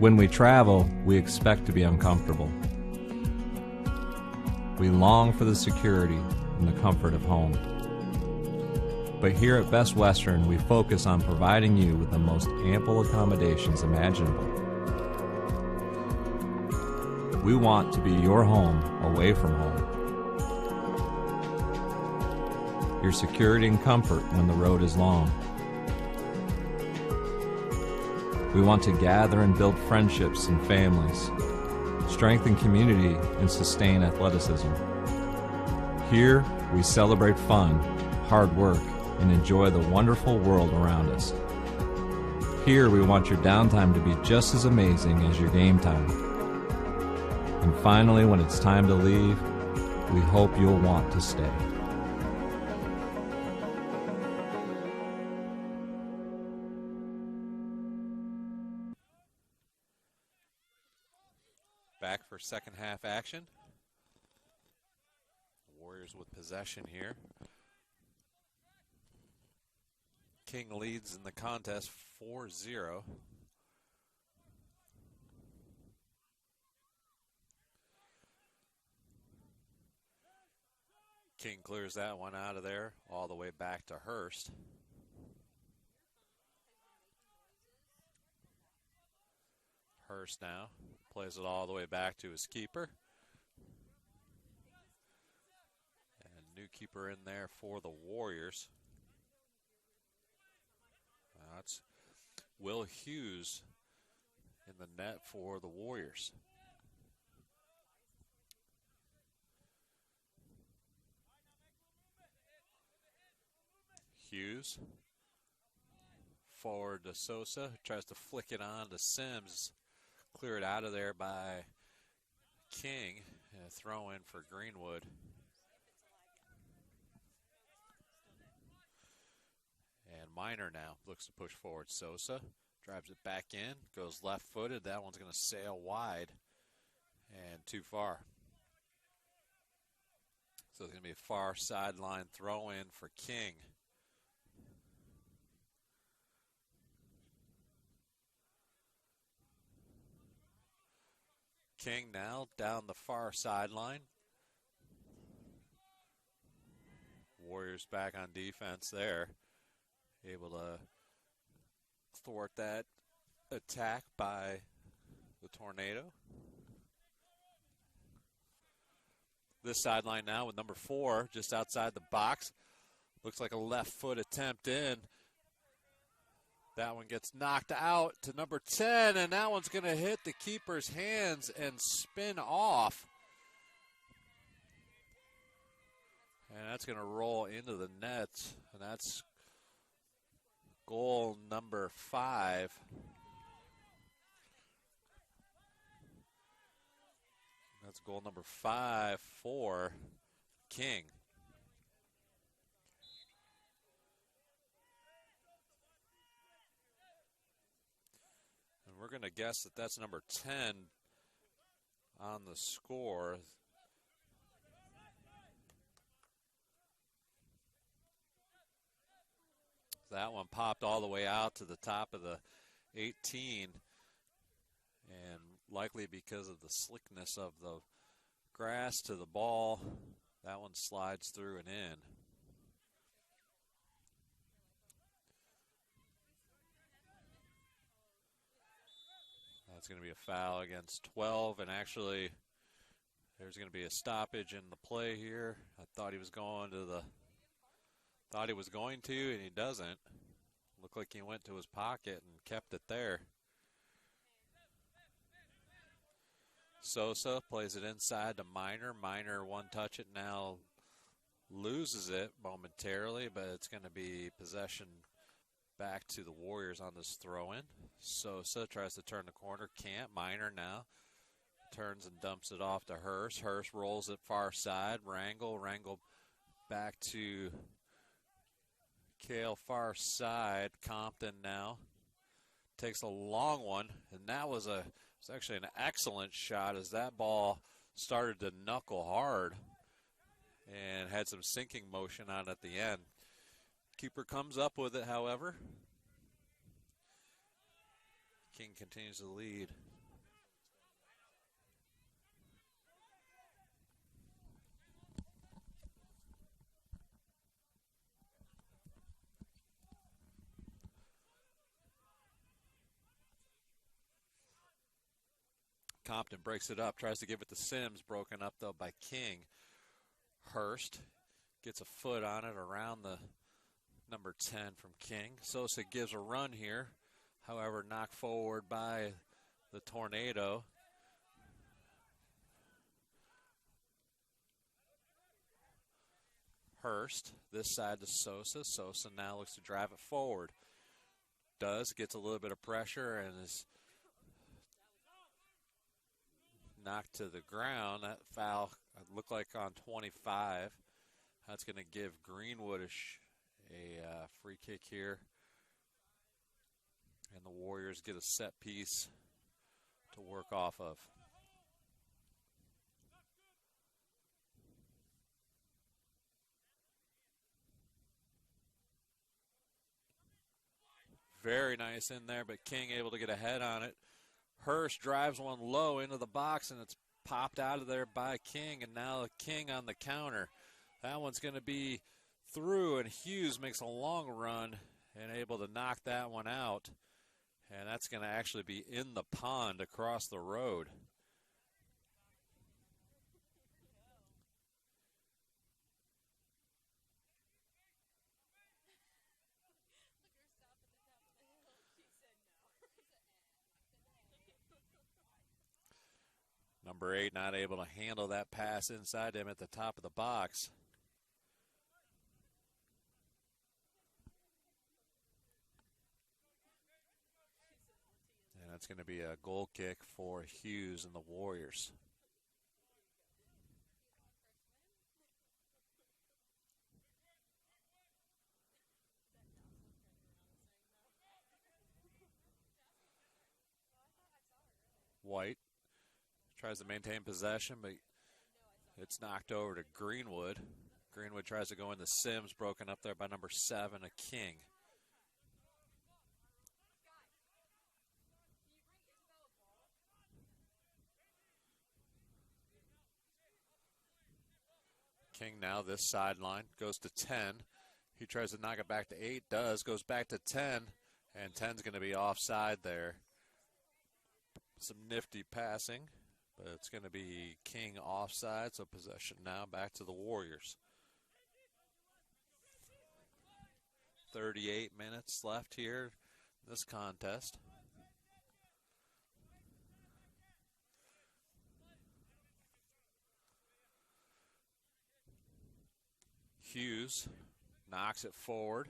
When we travel, we expect to be uncomfortable. We long for the security and the comfort of home. But here at Best Western, we focus on providing you with the most ample accommodations imaginable. We want to be your home away from home. Your security and comfort when the road is long. We want to gather and build friendships and families, strengthen community, and sustain athleticism. Here, we celebrate fun, hard work, and enjoy the wonderful world around us. Here, we want your downtime to be just as amazing as your game time. And finally, when it's time to leave, we hope you'll want to stay. Back for second half action. Warriors with possession here. King leads in the contest 4-0. King clears that one out of there, all the way back to Hurst. Hurst now plays it all the way back to his keeper. And new keeper in there for the Warriors. That's Will Hughes in the net for the Warriors. Hughes forward to Sosa, tries to flick it on to Sims. Clear it out of there by King. And a throw in for Greenwood. And Minor now looks to push forward. Sosa drives it back in, goes left footed. That one's going to sail wide and too far. So it's going to be a far sideline throw in for King. King now down the far sideline. Warriors back on defense there. Able to thwart that attack by the Tornado. This sideline now with number 4 just outside the box. Looks like a left foot attempt in. That one gets knocked out to number 10, and that one's going to hit the keeper's hands and spin off. And that's going to roll into the net, and that's goal number 5. That's goal number 5 for King. We're going to guess that that's number 10 on the score. That one popped all the way out to the top of the 18, and likely because of the slickness of the grass to the ball, that one slides through and in. That's going to be a foul against 12, and actually there's going to be a stoppage in the play here. I thought he was going to and he doesn't. Looked like he went to his pocket and kept it there. Sosa plays it inside to Minor. Minor one touch it now, loses it momentarily, but it's going to be possession back to the Warriors on this throw-in. Sosa tries to turn the corner, can't. Minor now turns and dumps it off to Hurst. Hurst rolls it far side. Wrangle back to Kale far side. Compton now takes a long one, and that was actually an excellent shot as that ball started to knuckle hard and had some sinking motion on at the end. Keeper comes up with it, however. King continues to lead Compton breaks it up, tries to give it to Sims, broken up though by King. Hurst gets a foot on it around the number 10 from King. Sosa gives a run here, however knocked forward by the Tornado. Hurst, this side to Sosa. Sosa now looks to drive it forward. Gets a little bit of pressure and is knocked to the ground. That foul looked like on 25. That's going to give Greenwood a free kick here. And the Warriors get a set piece to work off of. Very nice in there, but King able to get a head on it. Hurst drives one low into the box, and it's popped out of there by King, and now King on the counter. That one's going to be through, and Hughes makes a long run and able to knock that one out. And that's going to actually be in the pond across the road. Number 8 not able to handle that pass inside him at the top of the box. And that's going to be a goal kick for Hughes and the Warriors. White tries to maintain possession, but it's knocked over to Greenwood. Greenwood tries to go into Sims, broken up there by number 7, a King. King now this sideline, goes to 10. He tries to knock it back to 8, goes back to 10, and 10's going to be offside there. Some nifty passing. But it's going to be King offside, so possession now back to the Warriors. 38 minutes left here in this contest. Hughes knocks it forward.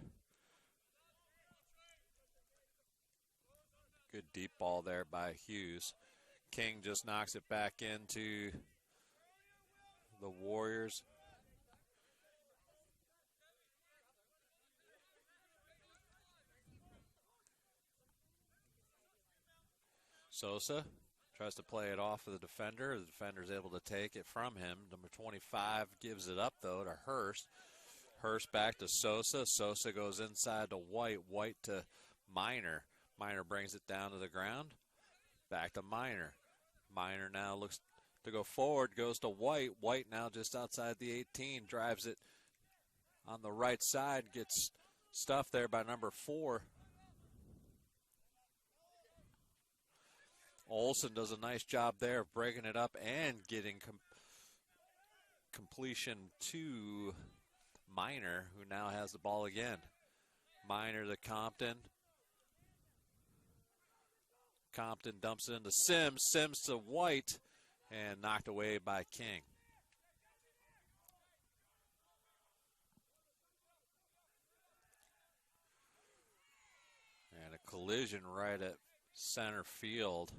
Good deep ball there by Hughes. King just knocks it back into the Warriors. Sosa tries to play it off of the defender. The defender is able to take it from him. Number 25 gives it up, though, to Hurst. Hurst back to Sosa. Sosa goes inside to White. White to Minor. Minor brings it down to the ground. Back to Minor. Minor now looks to go forward, goes to White. White now just outside the 18, drives it on the right side, gets stuffed there by number 4. Olsen does a nice job there of breaking it up and getting completion to Minor, who now has the ball again. Minor to Compton. Compton dumps it into Sims. Sims to White, and knocked away by King. And a collision right at center field.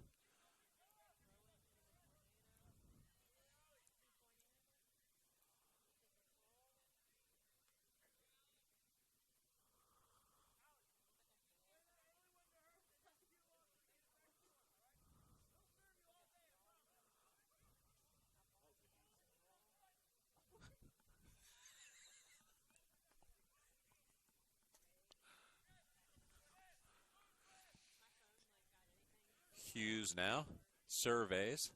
Hughes now surveys.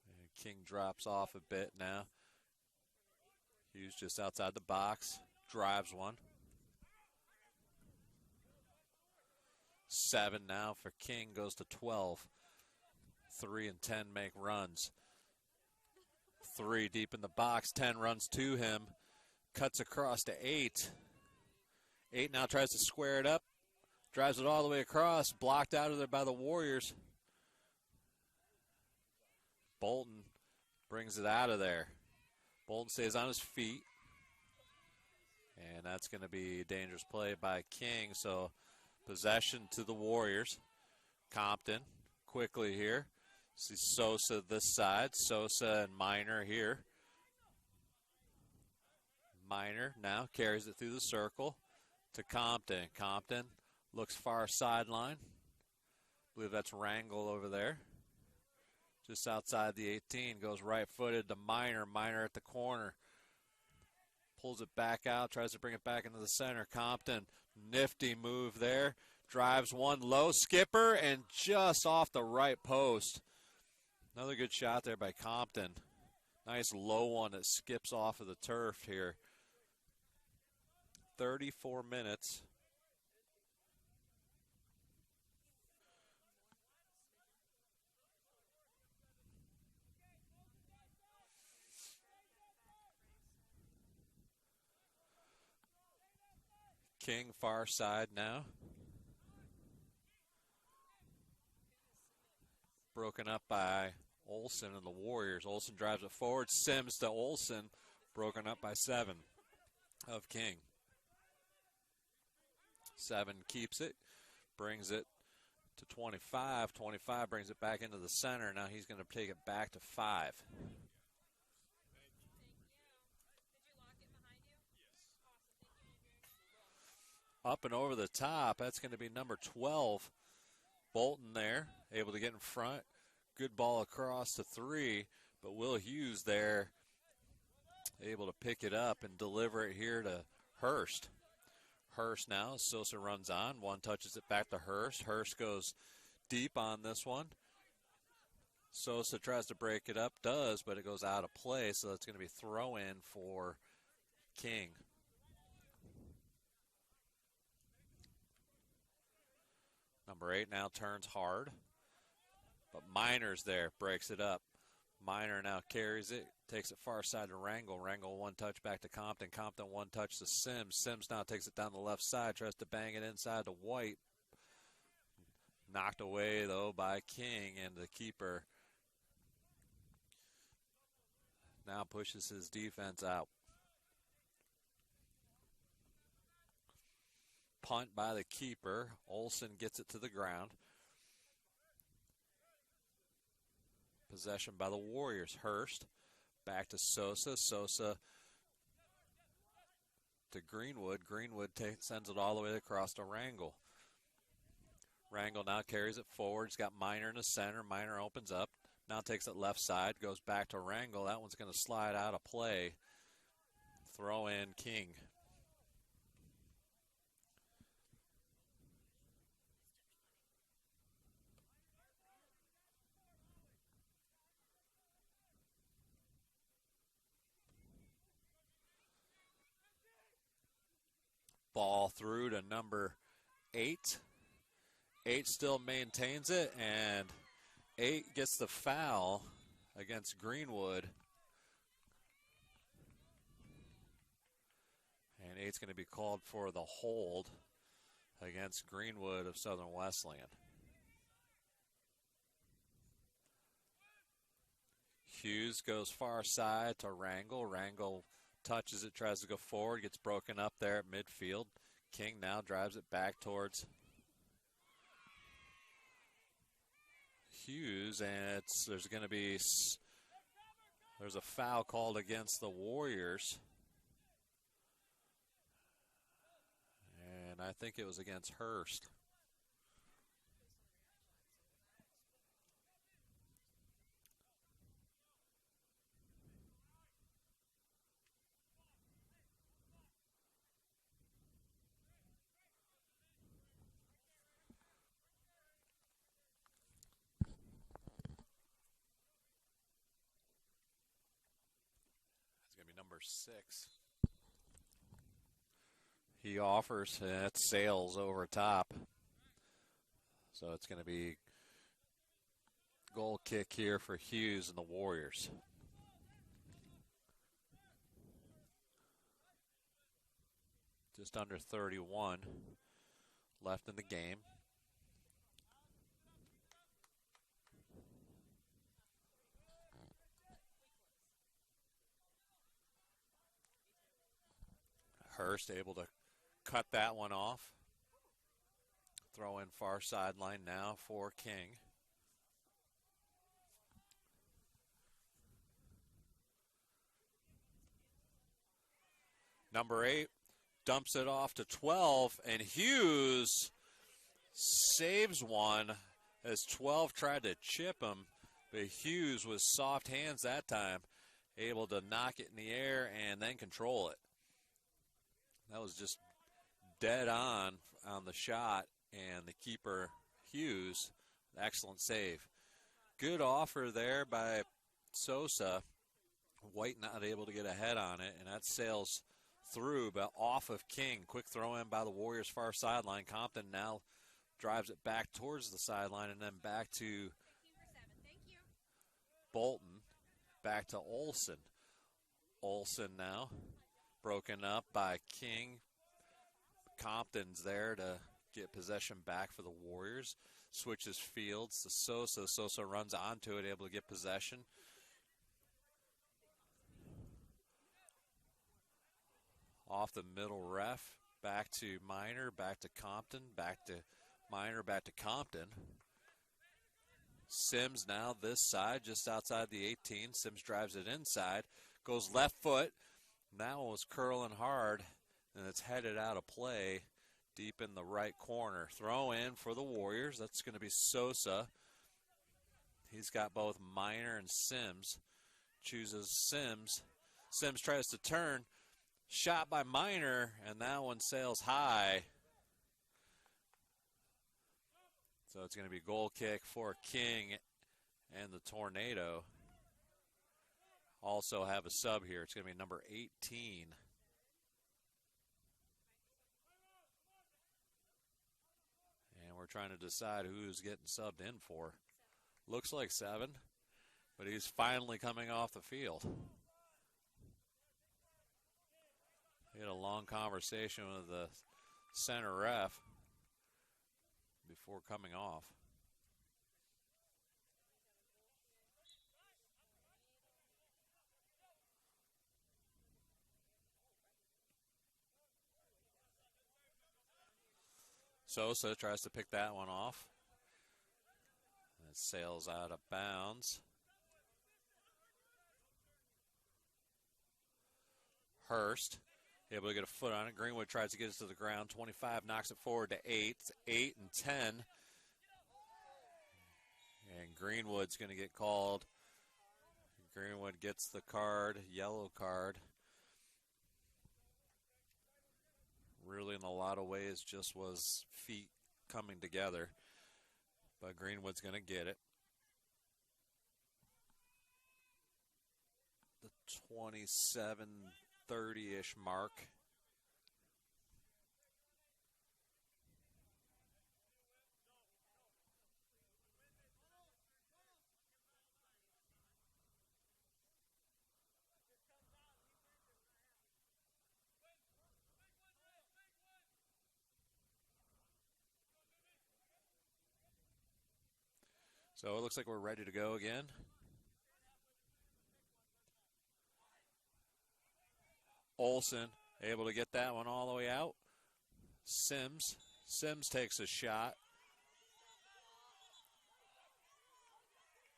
And King drops off a bit now. Hughes just outside the box, drives one. 7 now for King, goes to 12. 3 and 10 make runs. 3 deep in the box, 10 runs to him, cuts across to 8. 8 now tries to square it up, drives it all the way across, blocked out of there by the Warriors. Bolton brings it out of there. Bolton stays on his feet, and that's going to be a dangerous play by King, so possession to the Warriors. Compton quickly here. See Sosa this side. Sosa and Minor here. Minor now carries it through the circle to Compton. Compton looks far sideline. I believe that's Rangel over there. Just outside the 18. Goes right-footed to Minor. Minor at the corner. Pulls it back out. Tries to bring it back into the center. Compton, nifty move there. Drives one low. Skipper and just off the right post. Another good shot there by Compton. Nice low one that skips off of the turf here. 34 minutes. King far side now. Broken up by Olsen and the Warriors. Olsen drives it forward. Sims to Olsen. Broken up by 7 of King. 7 keeps it. Brings it to 25. 25 brings it back into the center. Now he's going to take it back to 5. Up and over the top. That's going to be number 12. Bolton there, able to get in front. Good ball across to 3, but Will Hughes there, able to pick it up and deliver it here to Hurst. Hurst now, Sosa runs on. One touches it back to Hurst. Hurst goes deep on this one. Sosa tries to break it up, does, but it goes out of play, so that's going to be throw in for King. Number 8 now turns hard, but Minor's there, breaks it up. Minor now carries it, takes it far side to Rangel. Rangel one touch back to Compton. Compton one touch to Sims. Sims now takes it down the left side, tries to bang it inside to White. Knocked away, though, by King, and the keeper now pushes his defense out. Punt by the keeper. Olsen gets it to the ground. Possession by the Warriors. Hurst back to Sosa. Sosa to Greenwood. Greenwood sends it all the way across to Rangel. Rangel now carries it forward. He's got Minor in the center. Minor opens up. Now takes it left side. Goes back to Rangel. That one's going to slide out of play. Throw in King. Ball through to number 8. 8 still maintains it, and 8 gets the foul against Greenwood. And 8's going to be called for the hold against Greenwood of Southern Wesleyan. Hughes goes far side to Rangel. Rangel touches it, tries to go forward, gets broken up there at midfield. King now drives it back towards Hughes, and there's going to be there's a foul called against the Warriors, and I think it was against Hurst. Number 6. He offers, and it sails over top. So it's going to be Goal kick here for Hughes and the Warriors. Just under 31 left in the game. Hurst able to cut that one off. Throw in far sideline now for King. Number 8 dumps it off to 12, and Hughes saves one as 12 tried to chip him, but Hughes with soft hands that time, able to knock it in the air and then control it. That was just dead on the shot, and the keeper, Hughes, excellent save. Good offer there by Sosa. White not able to get ahead on it, and that sails through, but off of King. Quick throw in by the Warriors far sideline. Compton now drives it back towards the sideline and then back to Bolton. Back to Olsen. Olsen now broken up by King. Compton's there to get possession back for the Warriors. Switches fields to Sosa. Sosa runs onto it, able to get possession. Off the middle ref, back to Minor, back to Compton, back to Minor, back to Compton. Sims now this side, just outside the 18. Sims drives it inside, goes left foot. That one was curling hard, and it's headed out of play deep in the right corner. Throw in for the Warriors. That's going to be Sosa. He's got both Minor and Sims. Chooses Sims. Sims tries to turn. Shot by Minor, and that one sails high. So it's going to be goal kick for King and the Tornado. Also have a sub here. It's going to be number 18. And we're trying to decide who's getting subbed in for. Looks like 7, but he's finally coming off the field. He had a long conversation with the center ref before coming off. Sosa tries to pick that one off. It sails out of bounds. Hurst able to get a foot on it. Greenwood tries to get it to the ground. 25 knocks it forward to 8. It's 8 and 10. And Greenwood's going to get called. Greenwood gets the card, yellow card. Really, in a lot of ways, just was feet coming together. But Greenwood's going to get it. The 27-30-ish mark. So it looks like we're ready to go again. Olsen able to get that one all the way out. Sims takes a shot.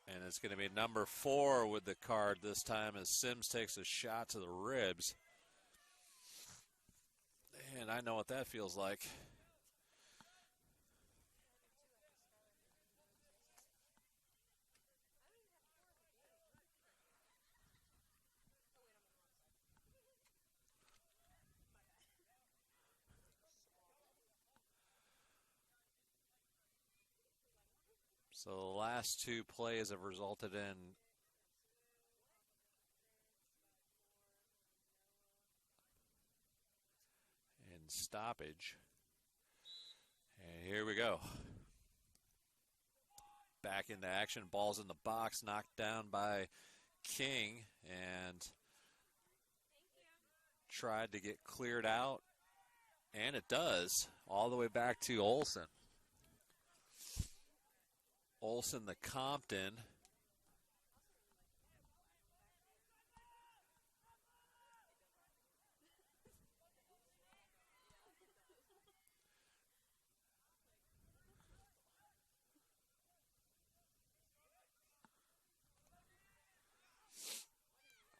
And it's going to be number 4 with the card this time as Sims takes a shot to the ribs. And I know what that feels like. So the last 2 plays have resulted in stoppage. And here we go. back into action. Ball's in the box, knocked down by King, and tried to get cleared out, and it does, all the way back to Olson. Olson the Compton.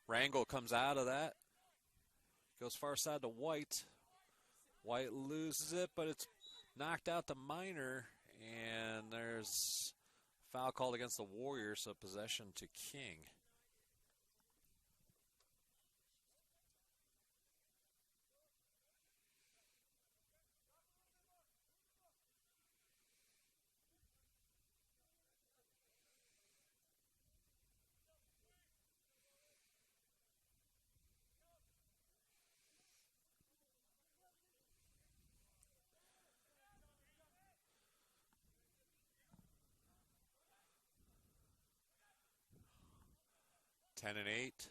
Rangel comes out of that. Goes far side to White. White loses it, but it's knocked out to Minor, and there's foul called against the Warriors, so possession to King. Ten and 8.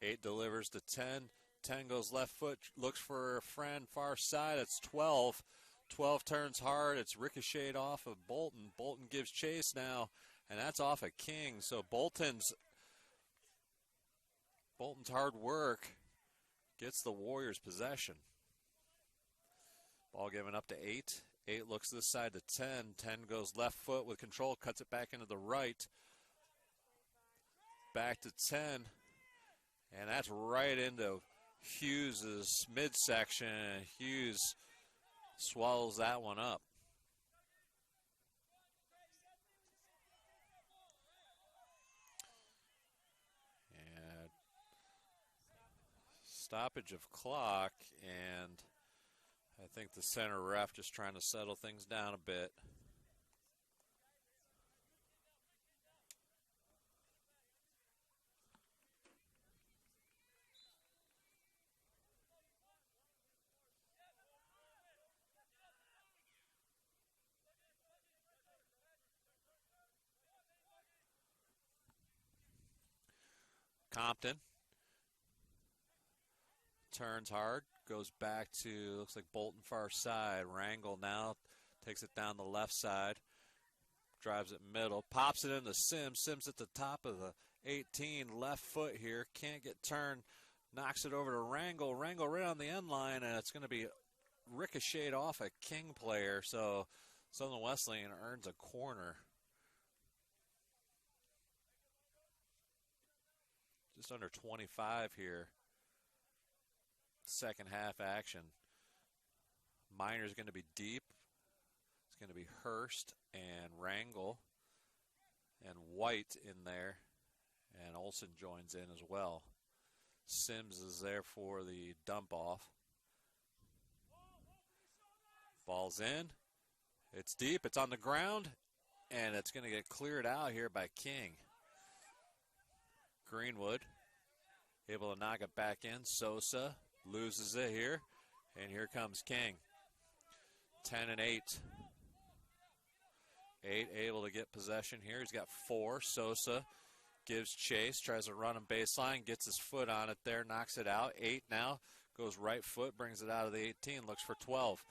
8 delivers to 10. 10 goes left foot, looks for a friend far side. It's 12. 12 turns hard. It's ricocheted off of Bolton. Bolton gives chase now, and that's off of King. So Bolton's hard work gets the Warriors possession. Ball given up to 8. 8 looks this side to 10. 10 goes left foot with control, cuts it back into the right. Back to 10, and that's right into Hughes' midsection. Hughes swallows that one up. And stoppage of clock, and I think the center ref just trying to settle things down a bit. Compton turns hard, goes back to, looks like Bolton far side. Rangel now takes it down the left side, drives it middle, pops it into Sims. Sims at the top of the 18, left foot here, can't get turned, knocks it over to Rangel. Rangel right on the end line, and it's going to be ricocheted off a King player, so Southern Wesleyan earns a corner. Just under 25 here. Second half action. Minor's going to be deep. It's going to be Hurst and Rangel and White in there. And Olson joins in as well. Sims is there for the dump off. Ball's in. It's deep. It's on the ground. And it's going to get cleared out here by King. Greenwood able to knock it back in. Sosa loses it here, and here comes King. 10 and 8. 8 able to get possession here. He's got 4. Sosa gives chase, tries to run him baseline, gets his foot on it there, knocks it out. 8 now goes right foot, brings it out of the 18, looks for 12.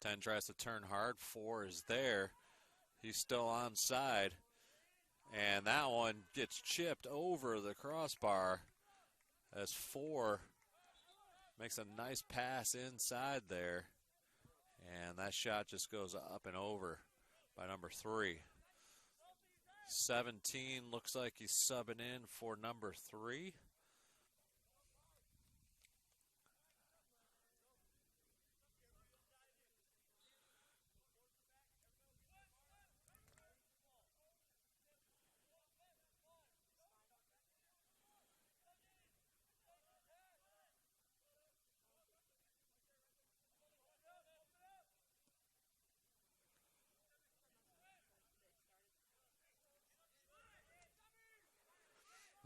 Ten tries to turn hard. 4 is there. He's still onside. And that one gets chipped over the crossbar as 4 makes a nice pass inside there. And that shot just goes up and over by number 3. 17 looks like he's subbing in for number 3.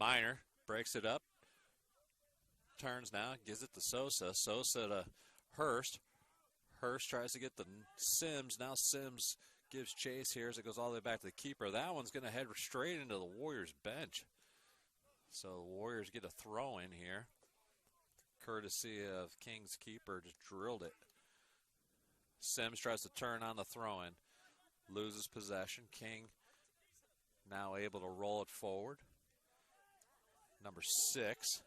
Minor breaks it up, turns now, gives it to Sosa. Sosa to Hurst. Hurst tries to get the Sims. Now Sims gives chase here as it goes all the way back to the keeper. That one's going to head straight into the Warriors bench. So the Warriors get a throw in here. Courtesy of King's keeper, just drilled it. Sims tries to turn on the throw-in. Loses possession. King now able to roll it forward. Number 6.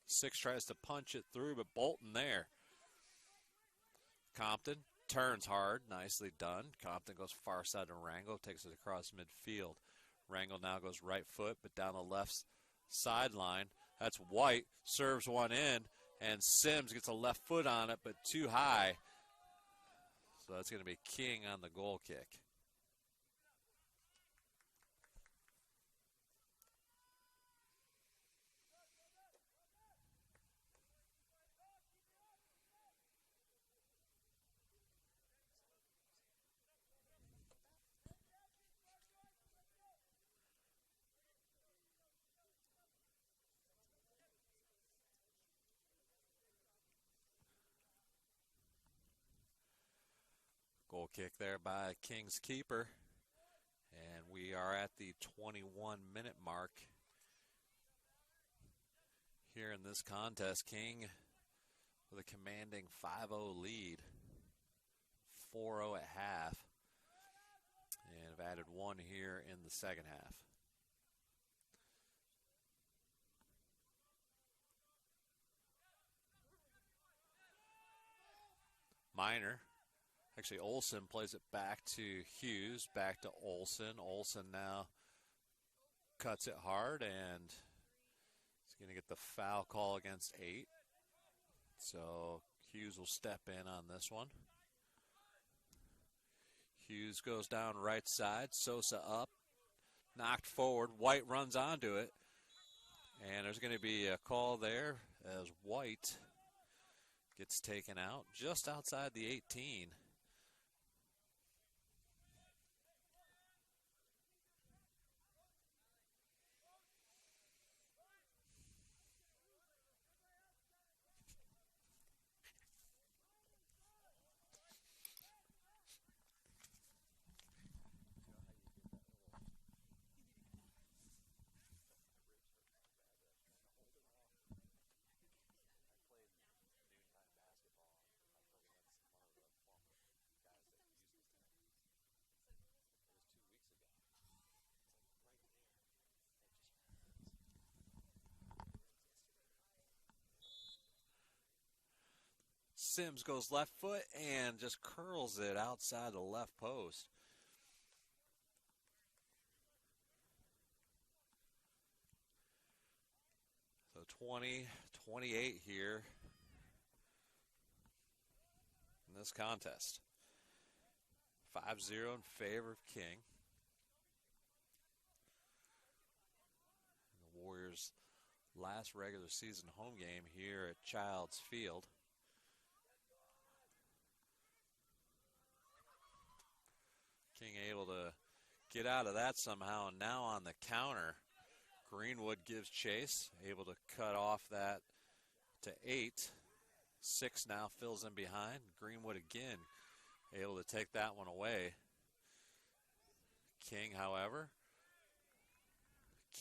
6 tries to punch it through, but Bolton there. Compton turns hard. Nicely done. Compton goes far side to Rangel. Takes it across midfield. Rangel now goes right foot, but down the left sideline. That's White. Serves one in, and Sims gets a left foot on it, but too high. So that's going to be King on the goal kick. Goal kick there by King's keeper. And we are at the 21-minute mark here in this contest. King with a commanding 5-0 lead. 4-0 at half. And have added one here in the second half. Minor. Actually, Olsen plays it back to Hughes, back to Olsen. Olsen now cuts it hard, and he's going to get the foul call against 8. So Hughes will step in on this one. Hughes goes down right side. Sosa up, knocked forward. White runs onto it, and there's going to be a call there as White gets taken out just outside the 18. Sims goes left foot and just curls it outside the left post. So 20-28 here in this contest. 5-0 in favor of King. The Warriors' last regular season home game here at Childs Field. King able to get out of that somehow, and now on the counter, Greenwood gives chase, able to cut off that to 8. 6 now fills in behind. Greenwood again able to take that one away. King, however,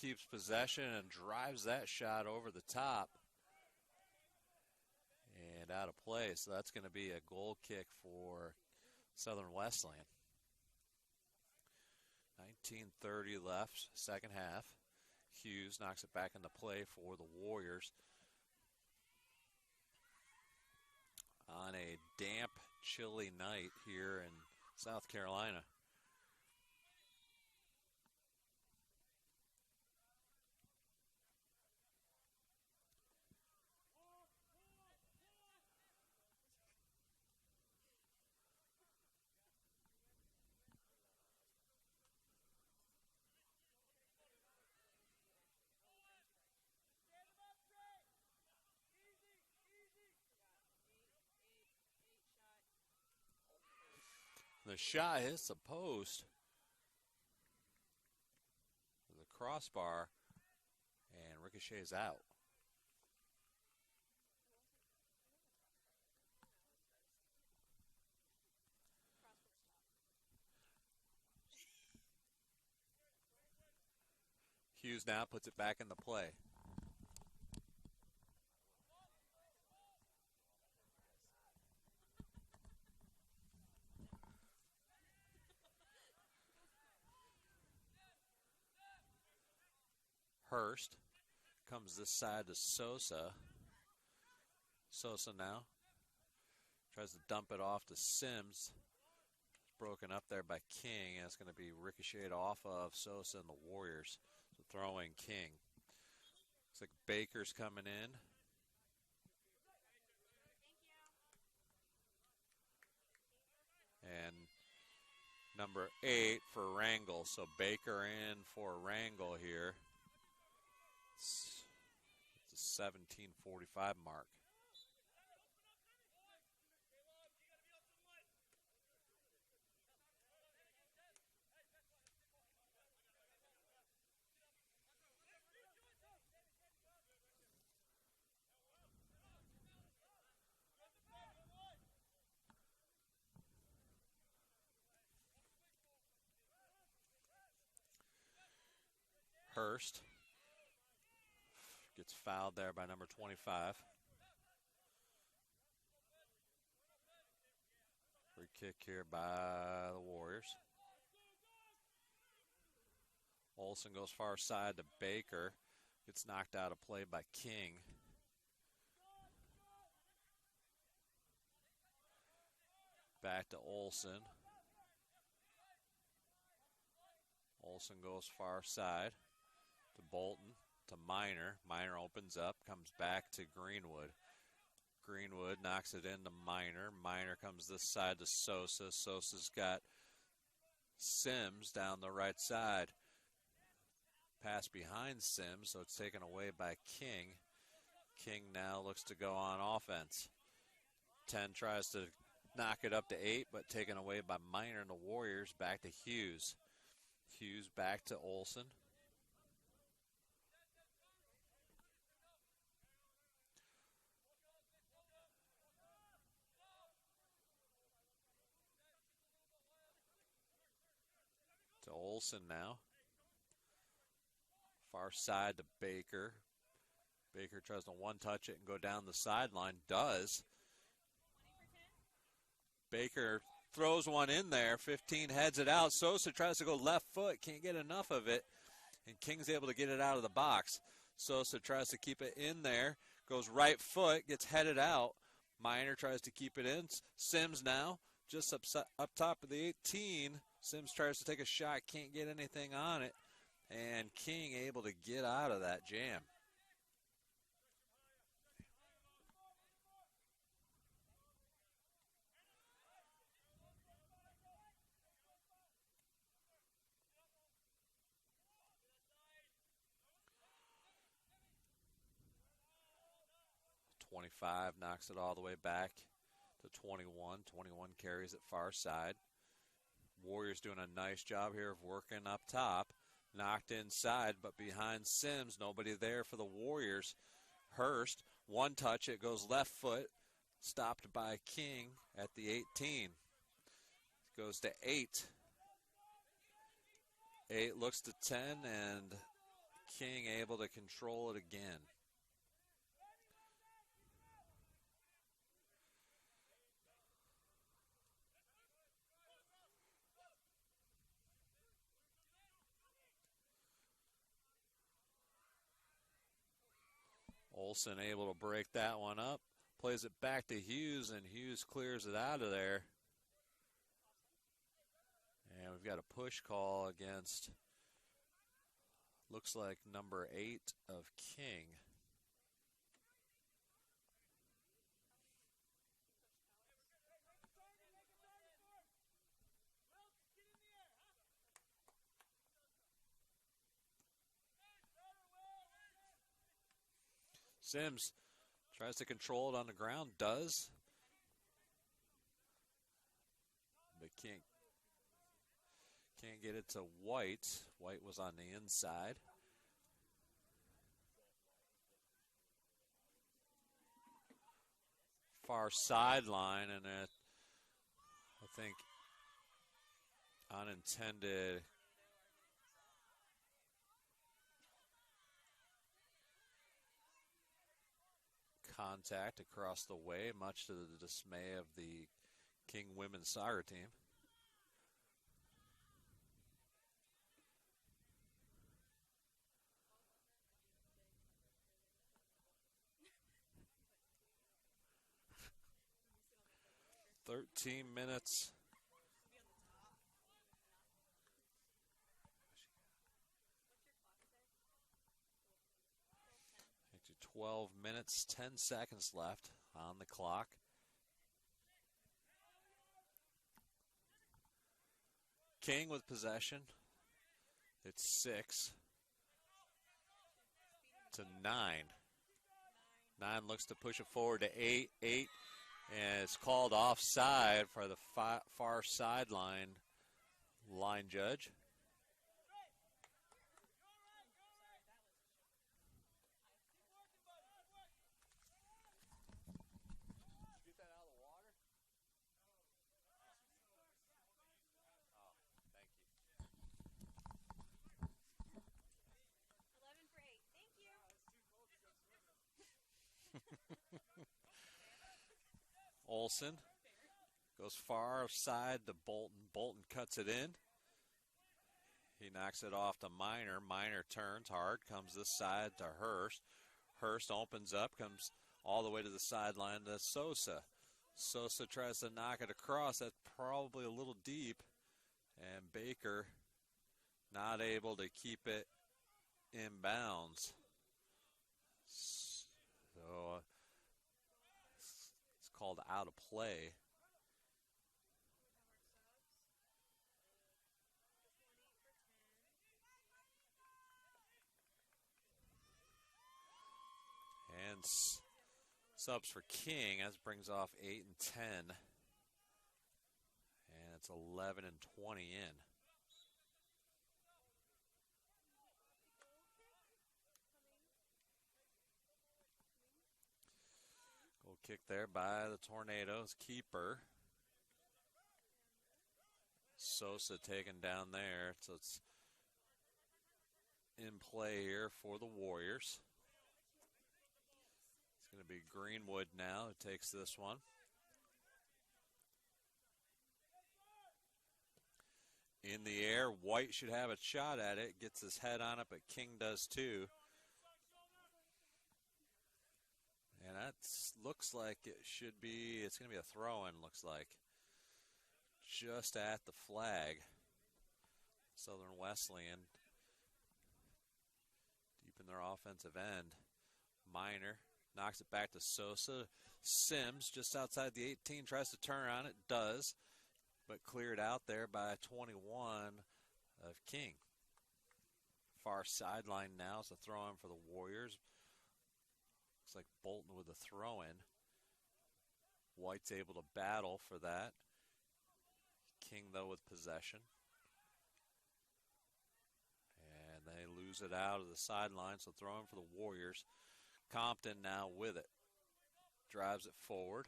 keeps possession and drives that shot over the top and out of play. So that's going to be a goal kick for Southern Westland. 19:30 left, second half. Hughes knocks it back into play for the Warriors. On a damp, chilly night here in South Carolina. The shot hits the post, the crossbar, and ricochets out. Hughes now puts it back into play. Hurst comes this side to Sosa. Sosa now tries to dump it off to Sims. It's broken up there by King, and it's going to be ricocheted off of Sosa and the Warriors. So throwing King. Looks like Baker's coming in. And number 8 for Rangel. So Baker in for Rangel here. It's a 17:45 mark. Hurst gets fouled there by number 25. Free kick here by the Warriors. Olsen goes far side to Baker. Gets knocked out of play by King. Back to Olsen. Olsen goes far side to Bolton, to Minor. Minor opens up, comes back to Greenwood. Greenwood knocks it into Minor. Minor comes this side to Sosa. Sosa's got Sims down the right side. Pass behind Sims, so it's taken away by King. King now looks to go on offense. 10 tries to knock it up to 8, but taken away by Minor and the Warriors. Back to Hughes. Hughes back to Olsen. To Olsen now. Far side to Baker. Baker tries to one-touch it and go down the sideline. Does. Baker throws one in there. 15 heads it out. Sosa tries to go left foot. Can't get enough of it. And King's able to get it out of the box. Sosa tries to keep it in there. Goes right foot. Gets headed out. Minor tries to keep it in. Sims now just up top of the 18. Sims tries to take a shot. Can't get anything on it. And King able to get out of that jam. .25 knocks it all the way back to 21. 21 carries it far side. Warriors doing a nice job here of working up top. Knocked inside, but behind Sims, nobody there for the Warriors. Hurst, one touch, it goes left foot, stopped by King at the 18. Goes to 8. 8 looks to 10, and King able to control it again. Olsen able to break that one up. Plays it back to Hughes, and Hughes clears it out of there. And we've got a push call against, looks like number 8 of King. Sims tries to control it on the ground, does, but can't get it to White. White was on the inside. Far sideline, and it, I think, unintended contact across the way, much to the dismay of the King women's soccer team. .13 minutes. To 12 minutes, 10 seconds left on the clock. King with possession. It's 6-9. 9 looks to push it forward to 8. 8, and it's called offside for the far sideline line judge. Olsen goes far side to Bolton. Bolton cuts it in. He knocks it off to Minor. Minor turns hard, comes this side to Hurst. Hurst opens up, comes all the way to the sideline to Sosa. Sosa tries to knock it across. That's probably a little deep. And Baker not able to keep it in bounds. So it's called out of play. And subs for King, as brings off 8 and 10. And it's 11 and 20 in. Goal kick there by the Tornadoes keeper. Sosa taken down there. So it's in play here for the Warriors. It's going to be Greenwood now who takes this one. In the air, White should have a shot at it. Gets his head on it, but King does too. And that looks like it should be, it's going to be a throw-in, looks like. Just at the flag. Southern Wesleyan deep in their offensive end. Minor knocks it back to Sosa. Sims just outside the 18 tries to turn on it, does, but cleared out there by 21 of King. Far sideline now is a throw-in for the Warriors. Looks like Bolton with a throw-in. White's able to battle for that. King, though, with possession. And they lose it out of the sideline, so throw-in for the Warriors. Compton now with it. Drives it forward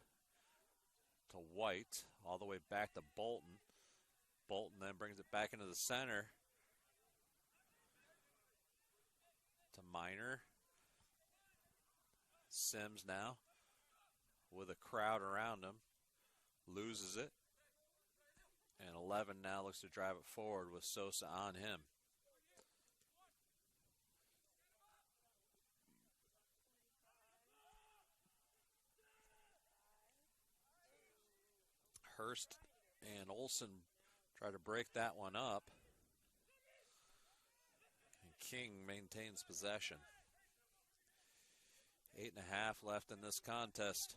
to White, all the way back to Bolton. Bolton then brings it back into the center to Minor. Sims now with a crowd around him. Loses it. And 11 now looks to drive it forward with Sosa on him. Hurst and Olsen try to break that one up. And King maintains possession. 8.5 left in this contest.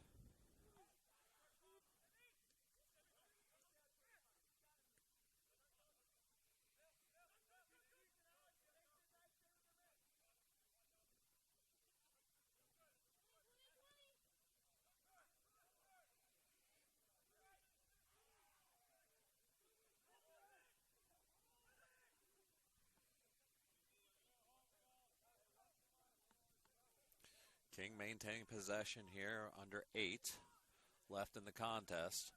King maintaining possession here under 8 left in the contest.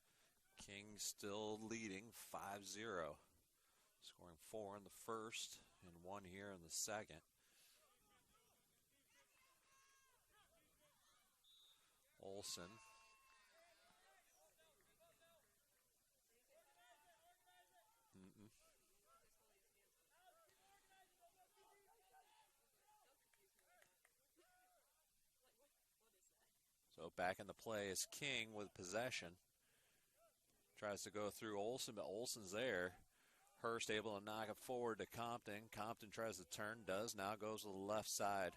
King still leading 5-0. Scoring 4 in the first and 1 here in the second. Olson. So back in the play is King with possession. Tries to go through Olson, but Olson's there. Hurst able to knock it forward to Compton. Compton tries to turn, does, now goes to the left side.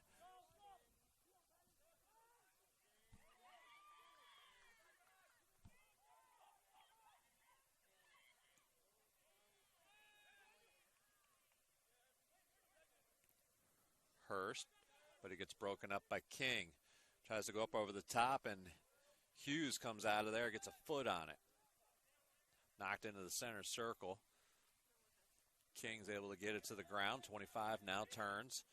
Hurst, but it gets broken up by King. Tries to go up over the top, and Hughes comes out of there, gets a foot on it. Knocked into the center circle. King's able to get it to the ground. 25 now turns.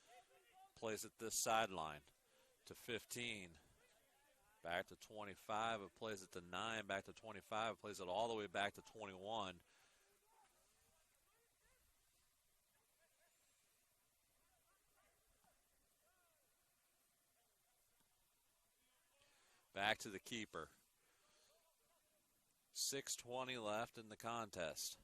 Plays it this sideline to 15. Back to 25. It plays it to 9. Back to 25. Plays it all the way back to 21. Back to the keeper. 6:20 left in the contest.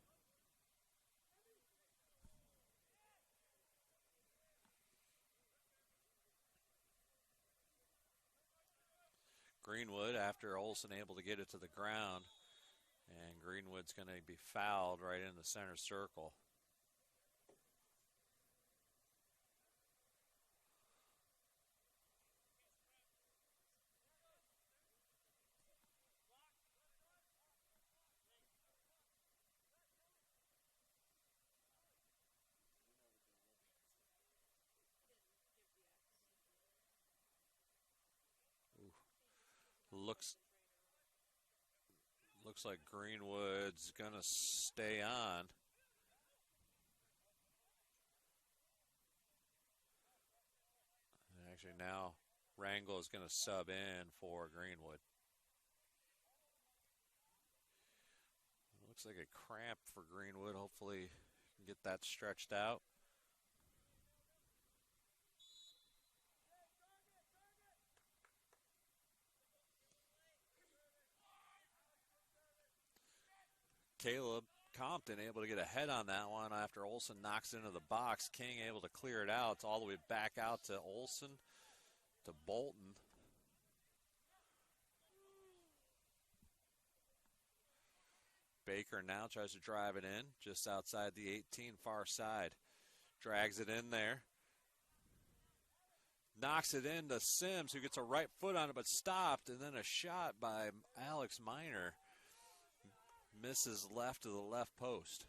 Greenwood, after Olson able to get it to the ground, and Greenwood's going to be fouled right in the center circle. Looks like Greenwood's going to stay on. And actually now Rangel is going to sub in for Greenwood. Looks like a cramp for Greenwood. Hopefully get that stretched out. Caleb Compton able to get a head on that one after Olson knocks it into the box. King able to clear it out. It's all the way back out to Olson, to Bolton. Baker now tries to drive it in just outside the 18, far side. Drags it in there. Knocks it into Sims, who gets a right foot on it but stopped, and then a shot by Alex Miner. Misses left to the left post.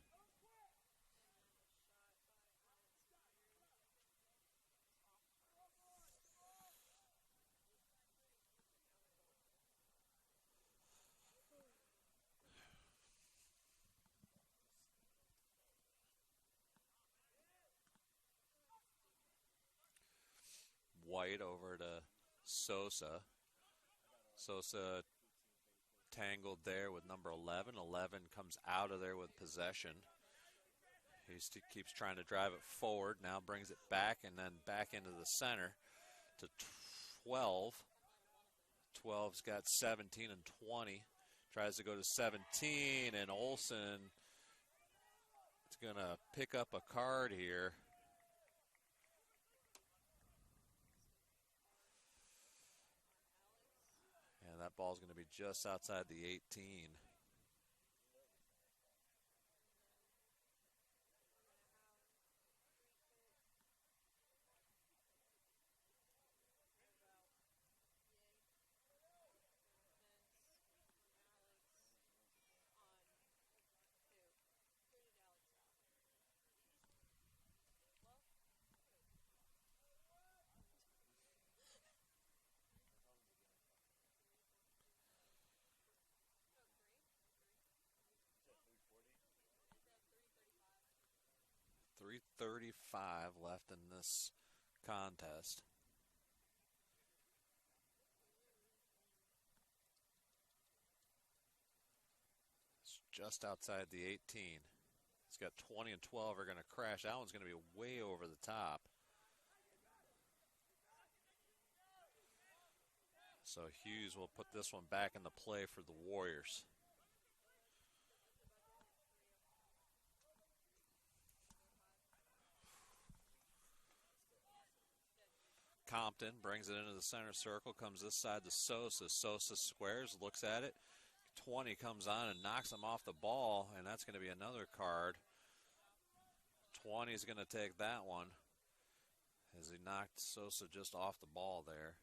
White over to Sosa. Sosa tangled there with number 11. 11 comes out of there with possession. He keeps trying to drive it forward. Now brings it back and then back into the center to 12. 12's got 17 and 20. Tries to go to 17, and Olson is going to pick up a card here. That ball's going to be just outside the 18. .335 left in this contest. It's just outside the 18. It's got 20 and 12 are going to crash. That one's going to be way over the top. So Hughes will put this one back into play for the Warriors. Compton brings it into the center circle, comes this side to Sosa. Sosa squares, looks at it. 20 comes on and knocks him off the ball, and that's going to be another card. 20 is going to take that one as he knocked Sosa just off the ball there.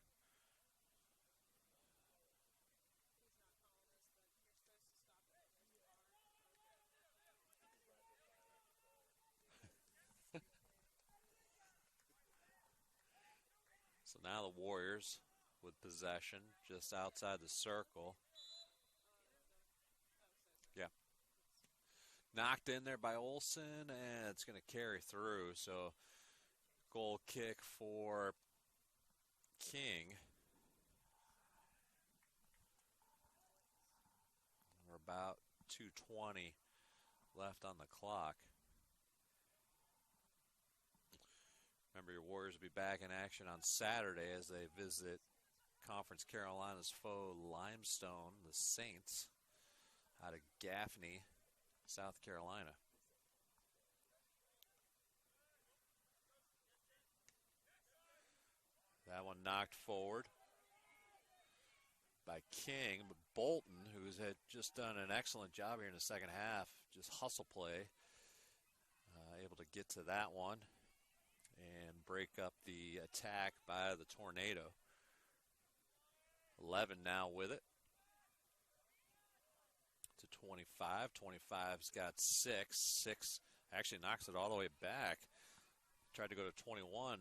So now the Warriors with possession just outside the circle. Yeah. Knocked in there by Olsen, and it's going to carry through. So goal kick for King. We're about 2:20 left on the clock. Remember, your Warriors will be back in action on Saturday as they visit Conference Carolina's foe Limestone, the Saints, out of Gaffney, South Carolina. That one knocked forward by King, but Bolton, who's had just done an excellent job here in the second half, just hustle play, able to get to that one and break up the attack by the Tornado. 11 now with it to 25. 25's got 6. 6 actually knocks it all the way back. Tried to go to 21.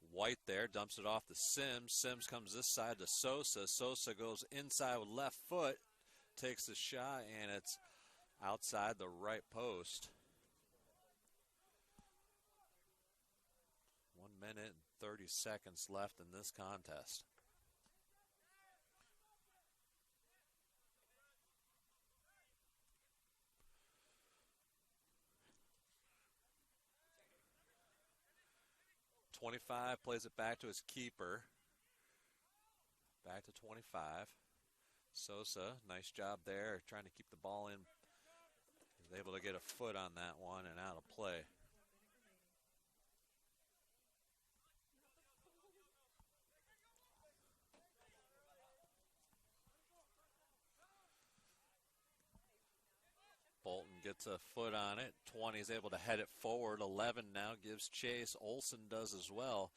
White there, dumps it off to Sims. Sims comes this side to Sosa. Sosa goes inside with left foot, takes the shot, and it's outside the right post. 1 minute and 30 seconds left in this contest. .25 plays it back to his keeper. Back to 25. Sosa, nice job there, trying to keep the ball in. He's able to get a foot on that one and out of play. Bolton gets a foot on it. 20 is able to head it forward. 11 now gives chase. Olsen does as well.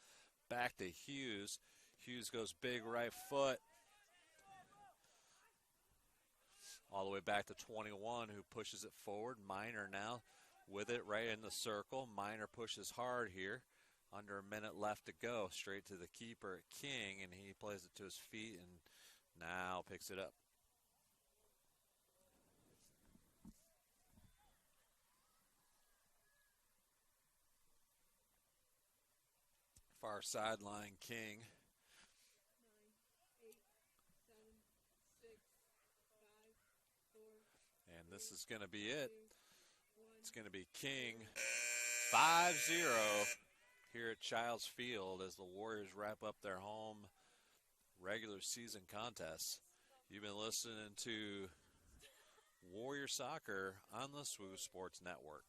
Back to Hughes. Hughes goes big right foot. All the way back to 21, who pushes it forward. Minor now with it right in the circle. Minor pushes hard here. Under a minute left to go. Straight to the keeper, King, and he plays it to his feet and now picks it up. Far sideline, King. 9, 8, 7, 6, 5, 4. And this is going to be it. It's going to be King 5-0 here at Childs Field as the Warriors wrap up their home regular season contest. You've been listening to Warrior Soccer on the SWU Sports Network.